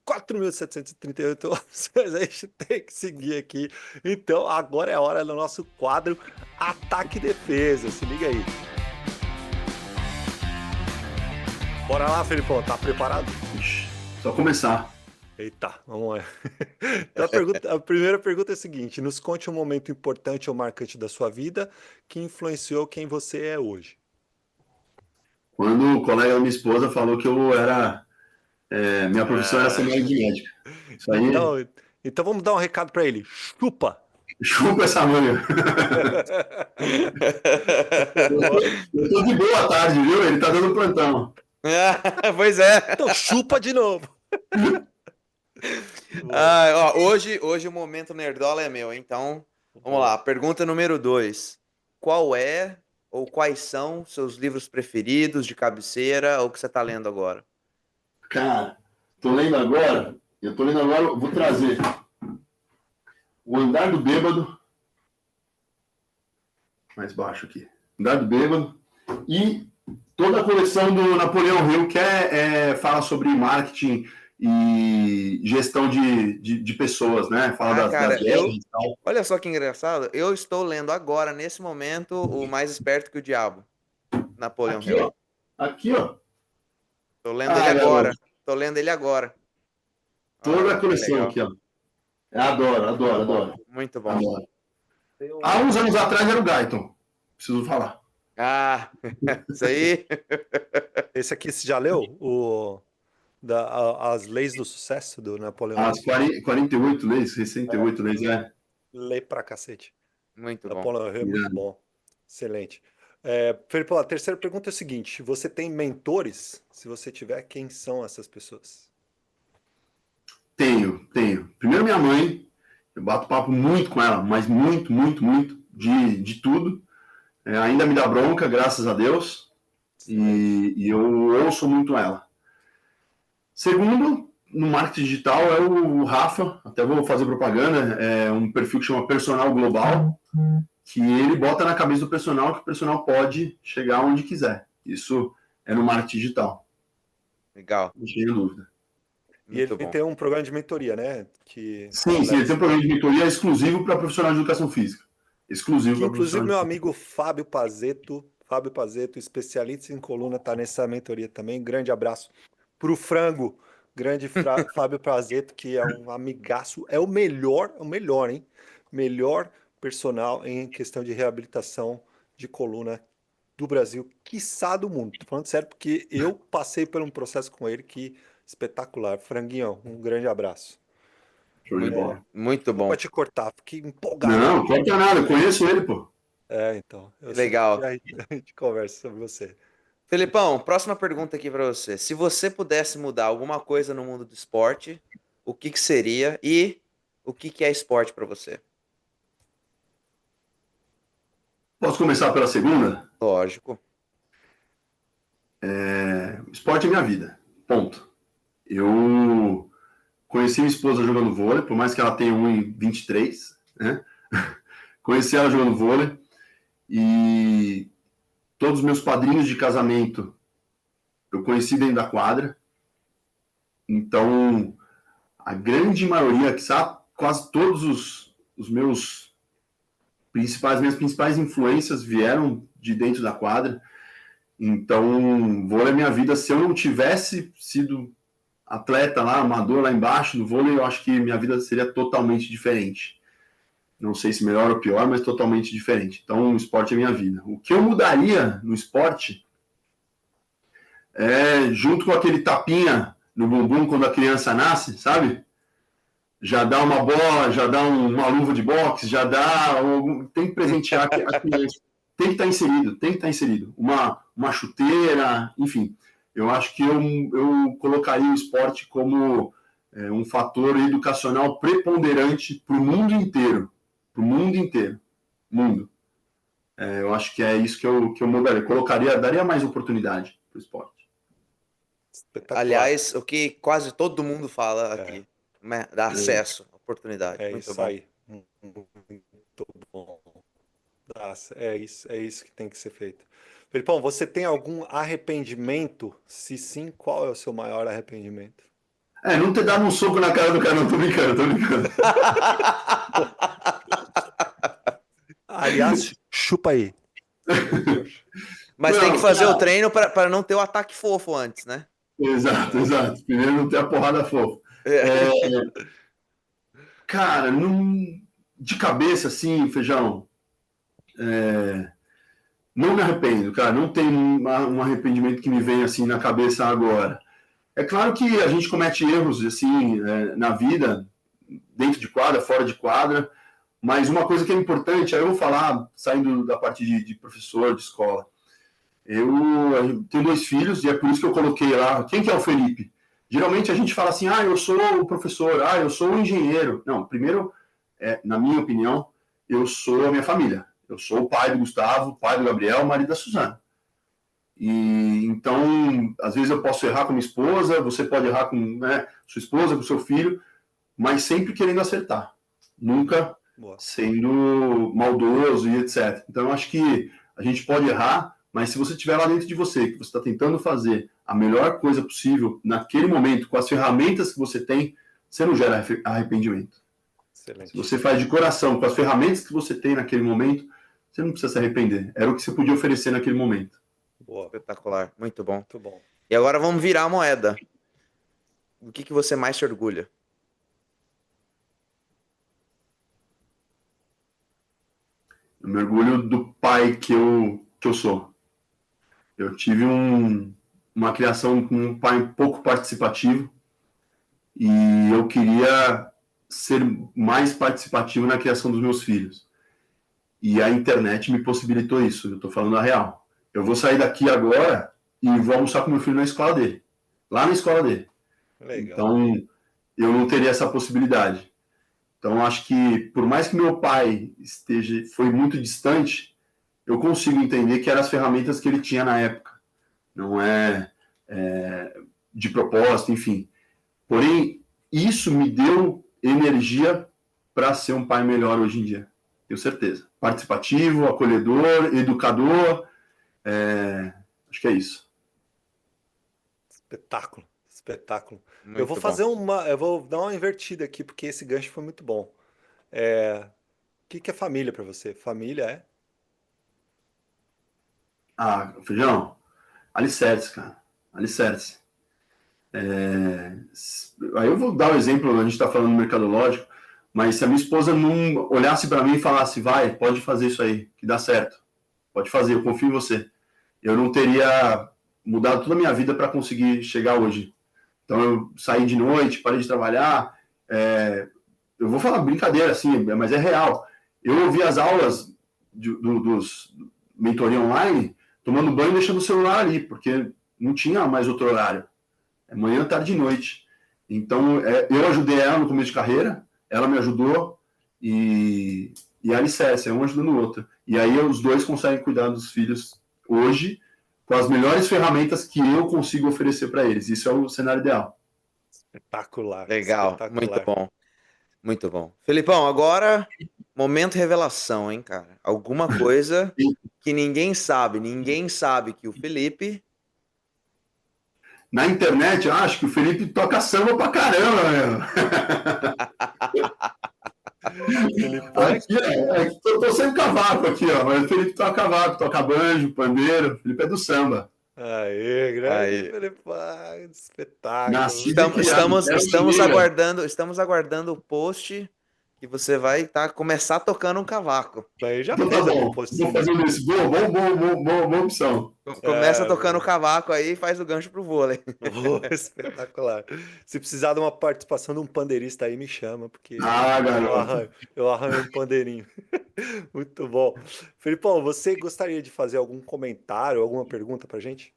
4.738 horas, mas a gente tem que seguir aqui. Então, agora é a hora do nosso quadro Ataque e Defesa. Se liga aí. Bora lá, Felipão, tá preparado? Só começar. Eita, vamos lá. Então, a primeira pergunta é a seguinte: nos conte um momento importante ou marcante da sua vida que influenciou quem você é hoje. Quando o colega da minha esposa falou que eu era... minha profissão era ser médico. Isso aí... Então vamos dar um recado para ele. Chupa! Chupa essa manga. Eu tô de boa à tarde, viu? Ele tá dando plantão. Pois é. Então chupa de novo. Hoje o momento nerdola é meu, então vamos lá. Pergunta número 2. Qual é ou quais são seus livros preferidos de cabeceira ou que você tá lendo agora? Cara, eu tô lendo agora, vou trazer O Andar do Bêbado, mais baixo aqui, Andar do Bêbado, e toda a coleção do Napoleão Hill, que fala sobre marketing e gestão de pessoas, né? Fala das guerras e tal. Olha só que engraçado, eu estou lendo agora, nesse momento, o Mais Esperto que o Diabo, Napoleão Hill. Aqui, ó. Tô lendo ele agora. Tô lendo ele agora. Toda a coleção aqui, ó. Adoro. Muito bom. Adoro. Há uns anos atrás era o Guyton. Preciso falar. Isso aí. Esse aqui você já leu? As Leis do Sucesso do Napoleão? As 48 leis, 68 leis, Lê pra cacete. Muito bom. Napoleão Hill é muito bom. Excelente. Felipe, a terceira pergunta é a seguinte: você tem mentores? Se você tiver, quem são essas pessoas? Tenho. Primeiro minha mãe, eu bato papo muito com ela, mas muito, de tudo. Ainda me dá bronca, graças a Deus, e eu ouço muito ela. Segundo, no marketing digital é o Rafa, até vou fazer propaganda, é um perfil que chama Personal Global, que ele bota na cabeça do personal que o personal pode chegar onde quiser. Isso é no marketing digital. Legal. Não tenho dúvida. E ele tem um programa de mentoria, né? Sim, ele tem um programa de mentoria exclusivo para profissional de educação física. Exclusivo para inclusive, meu amigo Fábio Pazeto, especialista em coluna, está nessa mentoria também. Grande abraço para o Frango, grande Fábio Pazeto, que é um amigaço, é o melhor, hein? Melhor personal em questão de reabilitação de coluna do Brasil, quiçá do mundo. Tô falando sério, porque eu passei por um processo com ele que espetacular. Franguinho, um grande abraço. Show de bola. Muito bom. Não pode te cortar, fiquei empolgado. Não, corta nada, eu conheço ele, pô. Então. Legal. A gente conversa sobre você. Felipão, próxima pergunta aqui para você. Se você pudesse mudar alguma coisa no mundo do esporte, o que seria e o que é esporte para você? Posso começar pela segunda? Lógico. Esporte é minha vida. Ponto. Eu conheci minha esposa jogando vôlei, por mais que ela tenha 1,23, né? Conheci ela jogando vôlei e todos os meus padrinhos de casamento eu conheci dentro da quadra. Então, a grande maioria, quase todos os minhas principais influências vieram de dentro da quadra. Então, vôlei é minha vida. Se eu não tivesse sido atleta lá, amador lá embaixo no vôlei, eu acho que minha vida seria totalmente diferente. Não sei se melhor ou pior, mas totalmente diferente. Então, o esporte é minha vida. O que eu mudaria no esporte junto com aquele tapinha no bumbum quando a criança nasce, sabe? Já dá uma bola, já dá uma luva de boxe, já dá... Tem que presentear a criança. Tem que estar inserido. Uma chuteira, enfim. Eu acho que eu colocaria o esporte como um fator educacional preponderante para o mundo inteiro. Para o mundo inteiro. Mundo. Eu acho que é isso que eu mudaria. Daria mais oportunidade para o esporte. Espetacular. Aliás, o que quase todo mundo fala É. aqui, né? Dá acesso, oportunidade. É Muito isso bom. aí. Muito bom. É isso que tem que ser feito. Felipão, você tem algum arrependimento? Se sim, qual é o seu maior arrependimento? Não ter dado um soco na cara do cara, não, tô brincando. Aliás, chupa aí. Mas Não, tem que fazer cara, o treino para não ter o ataque fofo antes, né? Exato. Primeiro não ter a porrada fofa. É. Cara, de cabeça, assim, Feijão, não me arrependo, cara. Não tem um arrependimento que me vem assim na cabeça agora. É claro que a gente comete erros assim na vida, dentro de quadra, fora de quadra, mas uma coisa que é importante, aí eu vou falar, saindo da parte de professor de escola. Eu tenho 2 filhos e é por isso que eu coloquei lá, quem que é o Felipe? Geralmente a gente fala assim, eu sou o professor, eu sou o engenheiro. Não, primeiro, na minha opinião, eu sou a minha família. Eu sou o pai do Gustavo, pai do Gabriel, marido da Suzana. E então, às vezes eu posso errar com minha esposa, você pode errar com sua esposa, com seu filho, mas sempre querendo acertar. Nunca sendo maldoso e etc. Então, eu acho que a gente pode errar, mas se você estiver lá dentro de você, que você está tentando fazer a melhor coisa possível naquele momento, com as ferramentas que você tem, você não gera arrependimento. Excelente. Se você faz de coração, com as ferramentas que você tem naquele momento, você não precisa se arrepender. Era o que você podia oferecer naquele momento. Boa. Espetacular, muito bom. Muito bom. E agora vamos virar a moeda. Do que você mais se orgulha? Eu me orgulho do pai que eu sou. Eu tive uma criação com um pai pouco participativo e eu queria ser mais participativo na criação dos meus filhos. E a internet me possibilitou isso, eu estou falando a real. Eu vou sair daqui agora e vou almoçar com meu filho na escola dele, lá na escola dele. Legal. Então, eu não teria essa possibilidade. Então, acho que, por mais que meu pai foi muito distante, eu consigo entender que eram as ferramentas que ele tinha na época. Não é de propósito, enfim. Porém, isso me deu energia para ser um pai melhor hoje em dia. Tenho certeza. Participativo, acolhedor, educador. Acho que é isso. Espetáculo. Muito eu vou fazer eu vou dar uma invertida aqui, porque esse gancho foi muito bom. O que é família para você? Família Feijão, alicerce, cara. Alicerce. Aí eu vou dar um exemplo, a gente está falando mercadológico, mas se a minha esposa não olhasse para mim e falasse, vai, pode fazer isso aí, que dá certo. Pode fazer, eu confio em você. Eu não teria mudado toda a minha vida para conseguir chegar hoje. Então eu saí de noite, parei de trabalhar. Eu vou falar brincadeira assim, mas é real. Eu ouvi as aulas dos mentoria online, tomando banho e deixando o celular ali, porque não tinha mais outro horário. Manhã, tarde e noite. Então, eu ajudei ela no começo de carreira, ela me ajudou e alicerce, um ajudando o outro. E aí os dois conseguem cuidar dos filhos hoje com as melhores ferramentas que eu consigo oferecer para eles. Isso é o cenário ideal. Espetacular. Legal, espetacular. Muito bom. Muito bom. Felipão, agora, momento revelação, hein, cara? Alguma coisa que ninguém sabe que o Felipe... Na internet, eu acho que o Felipe toca samba pra caramba, Aqui, tô sem cavaco aqui, mas o Felipe toca cavaco, toca banjo, pandeiro. O Felipe é do samba. Aê, grande Felipe, espetáculo. Estamos aguardando o post que você vai começar tocando um cavaco. Aí já então, fez tá algum post. Vou fazendo isso. Boa opção. Começa tocando o cavaco aí e faz o gancho pro vôlei. Espetacular. Se precisar de uma participação de um pandeirista aí, me chama, porque garoto. eu arranho um pandeirinho. Muito bom. Felipão, você gostaria de fazer algum comentário, alguma pergunta pra gente?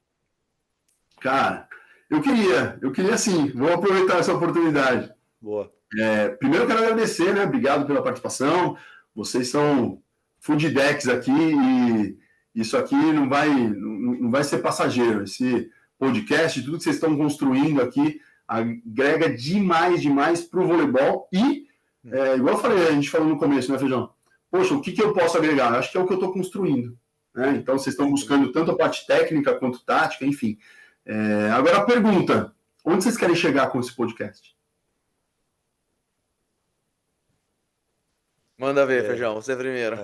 Cara, eu queria sim. Vou aproveitar essa oportunidade. Boa. Primeiro eu quero agradecer, né? Obrigado pela participação. Vocês são food decks aqui e isso aqui não vai ser passageiro. Esse podcast, tudo que vocês estão construindo aqui, agrega demais para o voleibol e, igual eu falei, a gente falou no começo, né, Feijão? Poxa, o que eu posso agregar? Acho que é o que eu estou construindo. Né? Então, vocês estão buscando tanto a parte técnica quanto tática, enfim. Agora, a pergunta, onde vocês querem chegar com esse podcast? Manda ver, Feijão, você primeiro.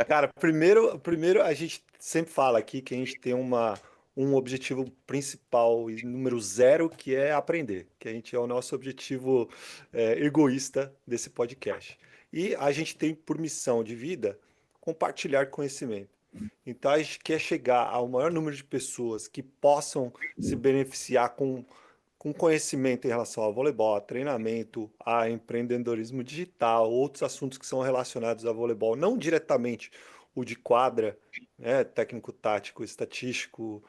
Cara, primeiro a gente sempre fala aqui que a gente tem um objetivo principal e número 0, que é aprender, que a gente é o nosso objetivo egoísta desse podcast. E a gente tem por missão de vida compartilhar conhecimento. Então a gente quer chegar ao maior número de pessoas que possam se beneficiar com conhecimento em relação ao voleibol, a treinamento, a empreendedorismo digital, outros assuntos que são relacionados ao voleibol, não diretamente o de quadra, né, técnico-tático, estatístico,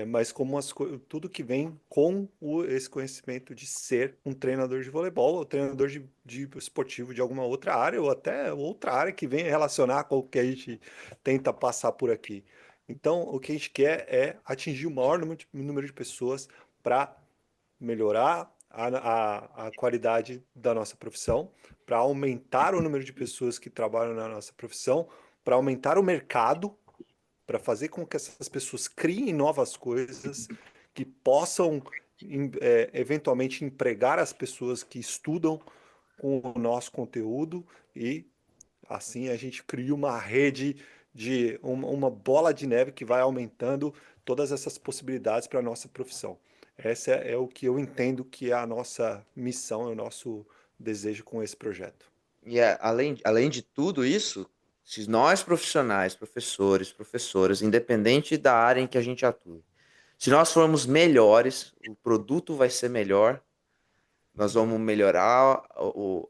mas como tudo que vem com esse conhecimento de ser um treinador de voleibol, ou treinador de esportivo de alguma outra área, ou até outra área que venha relacionar com o que a gente tenta passar por aqui. Então, o que a gente quer é atingir o maior número de pessoas para melhorar a qualidade da nossa profissão, para aumentar o número de pessoas que trabalham na nossa profissão, para aumentar o mercado, para fazer com que essas pessoas criem novas coisas, que possam eventualmente empregar as pessoas que estudam com o nosso conteúdo e assim a gente cria uma rede de uma bola de neve que vai aumentando todas essas possibilidades para a nossa profissão. Essa é o que eu entendo que é a nossa missão, é o nosso desejo com esse projeto. E além de tudo isso, se nós profissionais, professores, professoras, independente da área em que a gente atua, se nós formos melhores, o produto vai ser melhor, nós vamos melhorar,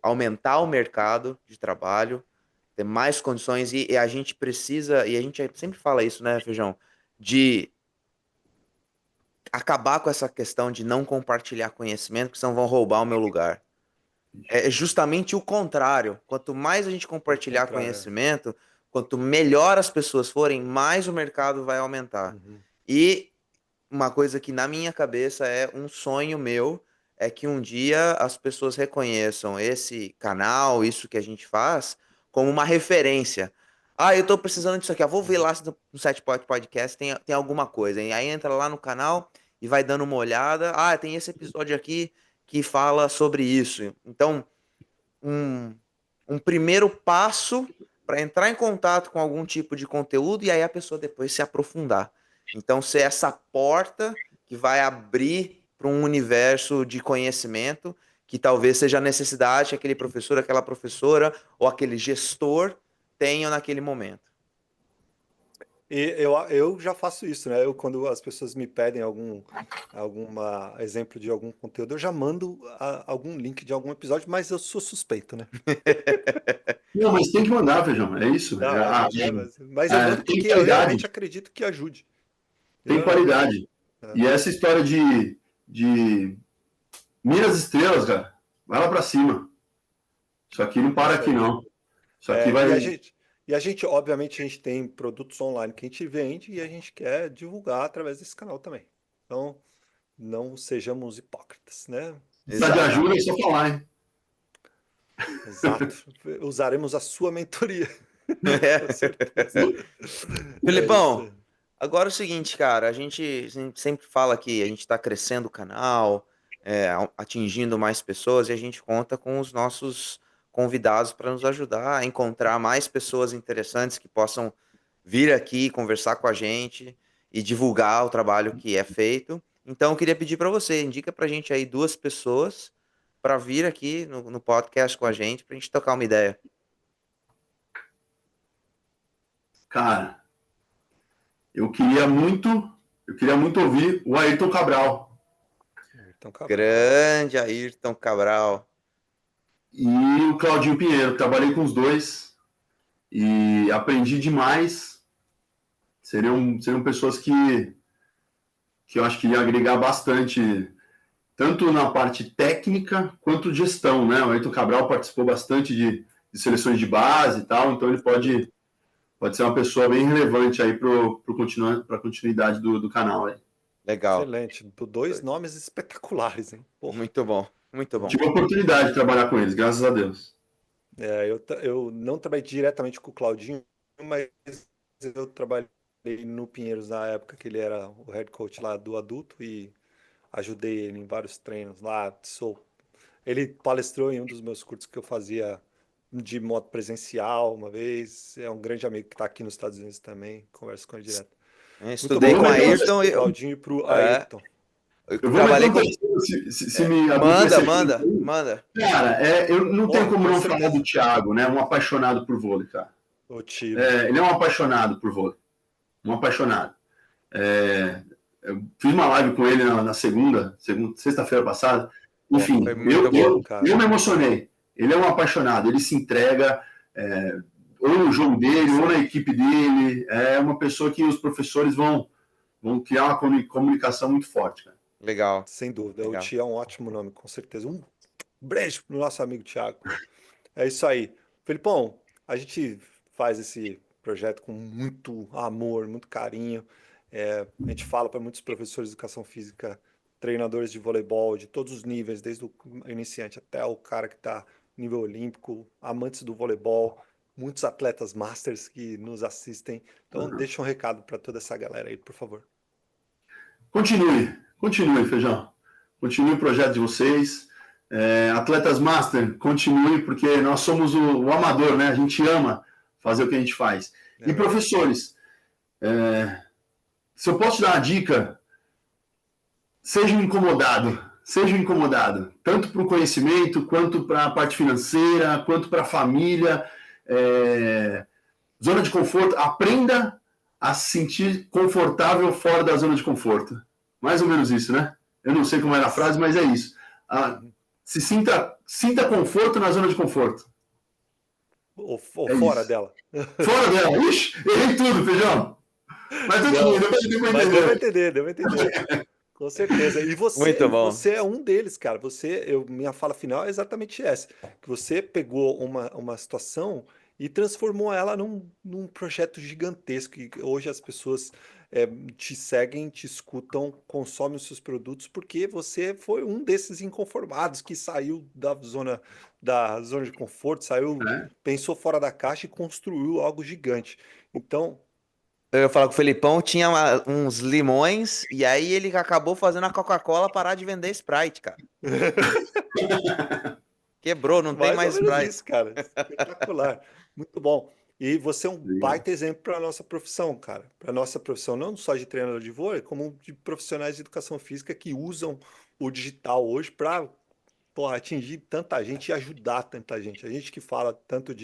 aumentar o mercado de trabalho, ter mais condições e a gente precisa, e a gente sempre fala isso, né, Feijão, de acabar com essa questão de não compartilhar conhecimento, que senão vão roubar o meu lugar. É justamente o contrário. Quanto mais a gente compartilhar conhecimento, quanto melhor as pessoas forem, mais o mercado vai aumentar. E uma coisa que na minha cabeça é um sonho meu, é que um dia as pessoas reconheçam esse canal, isso que a gente faz, como uma referência. Ah, eu tô precisando disso aqui. Vou ver lá no Sete Podcast tem alguma coisa. E aí entra lá no canal e vai dando uma olhada. Ah, tem esse episódio aqui que fala sobre isso. Então, um primeiro passo para entrar em contato com algum tipo de conteúdo e aí a pessoa depois se aprofundar. Então, ser essa porta que vai abrir para um universo de conhecimento que talvez seja a necessidade que aquele professor, aquela professora ou aquele gestor tenham naquele momento. E eu já faço isso, né? Quando as pessoas me pedem algum exemplo de algum conteúdo, eu já mando algum link de algum episódio, mas eu sou suspeito, né? Não, mas tem que mandar, Feijão, é isso. Não, mas eu mando porque eu realmente acredito que ajude. Tem qualidade. E essa história de Minas Estrelas, cara, vai lá pra cima. Isso aqui não para aqui, não. Isso aqui vai... E a gente, obviamente, a gente tem produtos online que a gente vende e a gente quer divulgar através desse canal também. Então, não sejamos hipócritas, né? Precisa de ajuda, é só falar, hein? Exato. Usaremos a sua mentoria. Com certeza. Felipão, agora é o seguinte, cara, a gente sempre fala que a gente está crescendo o canal, atingindo mais pessoas e a gente conta com os nossos convidados para nos ajudar a encontrar mais pessoas interessantes que possam vir aqui conversar com a gente e divulgar o trabalho que é feito. Então, eu queria pedir para você, indica para a gente aí 2 pessoas para vir aqui no podcast com a gente, para a gente tocar uma ideia. Cara, eu queria muito ouvir o Ayrton Cabral. Grande Ayrton Cabral. E o Claudinho Pinheiro, trabalhei com os dois e aprendi demais. Seriam pessoas que eu acho que ia agregar bastante, tanto na parte técnica quanto gestão, né? O Ayrton Cabral participou bastante de de seleções de base e tal, então ele pode ser uma pessoa bem relevante aí para a continuidade do canal aí. Legal. Excelente. Dois nomes espetaculares, hein? Porra. Muito bom, muito bom. Tive a oportunidade de trabalhar com eles, graças a Deus. Eu não trabalhei diretamente com o Claudinho, mas eu trabalhei no Pinheiros na época que ele era o head coach lá do adulto e ajudei ele em vários treinos lá. Ele palestrou em um dos meus cursos que eu fazia de modo presencial uma vez. É um grande amigo que está aqui nos Estados Unidos também, converso com ele direto. Muito Estudei com o obrigado Ayrton. pro Claudinho e pro Ayrton. Eu vou Trabalhei meter com. um texto, se me abrir Manda, esse manda, aqui. manda. Cara, eu não tenho Porra, como com não falar certeza. do Thiago, né? Um apaixonado por vôlei, cara. O time. Ele é um apaixonado por vôlei. Um apaixonado. Eu fiz uma live com ele na sexta-feira passada. Enfim, Foi muito bom, cara. eu me emocionei. Ele é um apaixonado, ele se entrega ou no jogo dele, ou na equipe dele. É uma pessoa que os professores vão criar uma comunicação muito forte, cara. Legal. Sem dúvida. Legal. O Tia é um ótimo nome, com certeza. Um beijo pro nosso amigo Thiago. É isso aí. Felipão, a gente faz esse projeto com muito amor, muito carinho. A gente fala para muitos professores de educação física, treinadores de voleibol, de todos os níveis, desde o iniciante até o cara que está nível olímpico, amantes do voleibol, muitos atletas masters que nos assistem. Então, deixa um recado para toda essa galera aí, por favor. Continue, Feijão. Continue o projeto de vocês. Atletas Master, continue, porque nós somos o amador, né? A gente ama fazer o que a gente faz. E professores, se eu posso te dar uma dica, seja um incomodado, tanto para o conhecimento, quanto para a parte financeira, quanto para a família. Zona de conforto, aprenda a se sentir confortável fora da zona de conforto. Mais ou menos isso, né? Eu não sei como é a frase, mas é isso. Se sinta conforto na zona de conforto. Ou fora dela. Fora dela. Ixi, errei tudo, Feijão. Mas deu pra entender. Com certeza. E você é um deles, cara. Minha fala final é exatamente essa. Que você pegou uma situação e transformou ela num projeto gigantesco. E hoje as pessoas te seguem, te escutam, consomem os seus produtos, porque você foi um desses inconformados que saiu da zona de conforto, pensou fora da caixa e construiu algo gigante. Então, Eu ia falar que o Felipão tinha uns limões e aí ele acabou fazendo a Coca-Cola parar de vender Sprite, cara. Quebrou, não tem mais ou menos Sprite. isso, cara. Espetacular. Muito bom. E você é um baita exemplo para a nossa profissão, cara. Para a nossa profissão, não só de treinador de vôlei, como de profissionais de educação física que usam o digital hoje para atingir tanta gente e ajudar tanta gente. A gente que fala tanto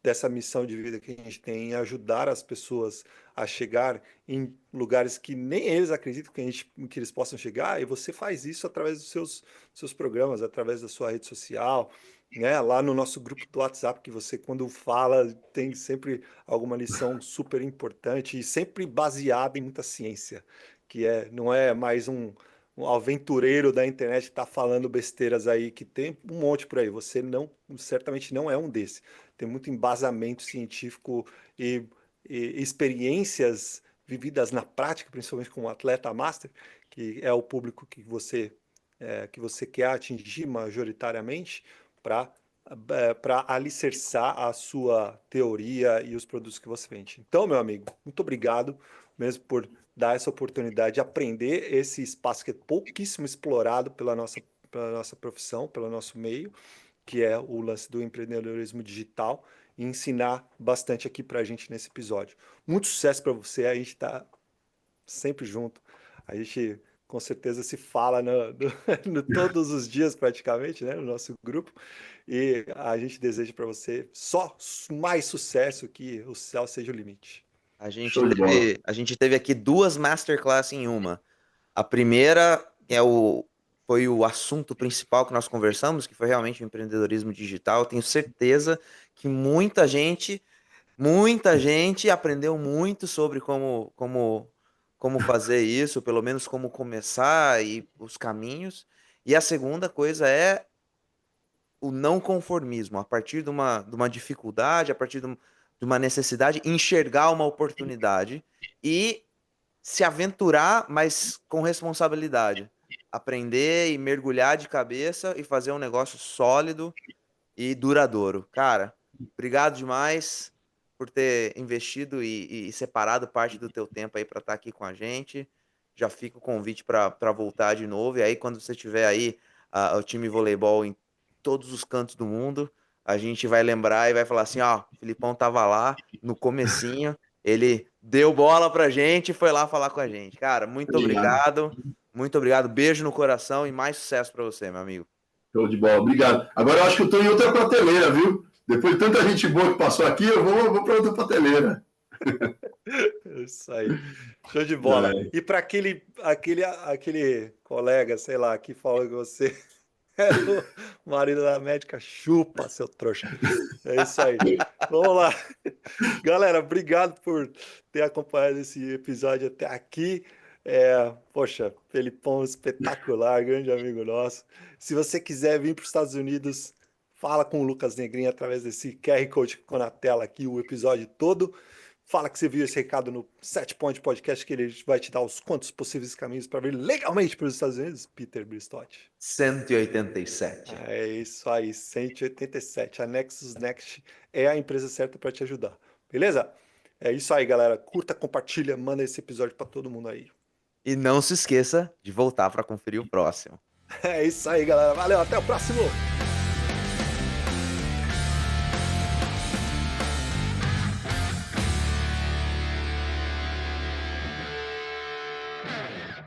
dessa missão de vida que a gente tem em ajudar as pessoas a chegar em lugares que nem eles acreditam que eles possam chegar, e você faz isso através dos seus programas, através da sua rede social, né? Lá no nosso grupo do WhatsApp, que você, quando fala, tem sempre alguma lição super importante e sempre baseada em muita ciência, não é mais um aventureiro da internet que está falando besteiras aí, que tem um monte por aí. Você certamente não é um desse. Tem muito embasamento científico e experiências vividas na prática, principalmente como atleta master, que é o público que você quer atingir majoritariamente para alicerçar a sua teoria e os produtos que você vende. Então, meu amigo, muito obrigado mesmo por dar essa oportunidade de aprender esse espaço que é pouquíssimo explorado pela nossa profissão, pelo nosso meio, que é o lance do empreendedorismo digital, e ensinar bastante aqui para a gente nesse episódio. Muito sucesso para você, a gente está sempre junto, a gente com certeza se fala todos os dias praticamente, né, no nosso grupo, e a gente deseja para você só mais sucesso, que o céu seja o limite. A gente teve aqui 2 masterclass em uma. A primeira foi o assunto principal que nós conversamos, que foi realmente o empreendedorismo digital. Tenho certeza que muita gente aprendeu muito sobre como fazer isso, pelo menos como começar e os caminhos. E a segunda coisa é o não conformismo, a partir de uma dificuldade, a partir de uma necessidade, enxergar uma oportunidade e se aventurar, mas com responsabilidade. Aprender e mergulhar de cabeça e fazer um negócio sólido e duradouro. Cara, obrigado demais por ter investido e separado parte do teu tempo aí para estar aqui com a gente. Já fica o convite para voltar de novo. E aí, quando você tiver aí o time voleibol em todos os cantos do mundo, a gente vai lembrar e vai falar assim, ó, o Filipão tava lá no comecinho, ele deu bola pra gente e foi lá falar com a gente. Cara, muito Obrigado. obrigado. Muito obrigado. Beijo no coração e mais sucesso para você, meu amigo. Show de bola, obrigado. Agora eu acho que eu estou em outra prateleira, viu? Depois de tanta gente boa que passou aqui, eu vou para outra prateleira. Isso aí. Show de bola. É. E para aquele colega, sei lá, que falou que você era o marido da médica, chupa, seu trouxa. É isso aí. Vamos lá. Galera, obrigado por ter acompanhado esse episódio até aqui. Poxa, Felipão espetacular, grande amigo nosso. Se você quiser vir para os Estados Unidos, fala com o Lucas Negrinho através desse QR Code que ficou na tela aqui o episódio todo. Fala que você viu esse recado no Set Point Podcast, que ele vai te dar os quantos possíveis caminhos para vir legalmente para os Estados Unidos, Peter Bristotti. 187. É isso aí, 187. A Nexus Next é a empresa certa para te ajudar. Beleza? É isso aí, galera. Curta, compartilha, manda esse episódio para todo mundo aí. E não se esqueça de voltar para conferir o próximo. É isso aí, galera. Valeu, até o próximo!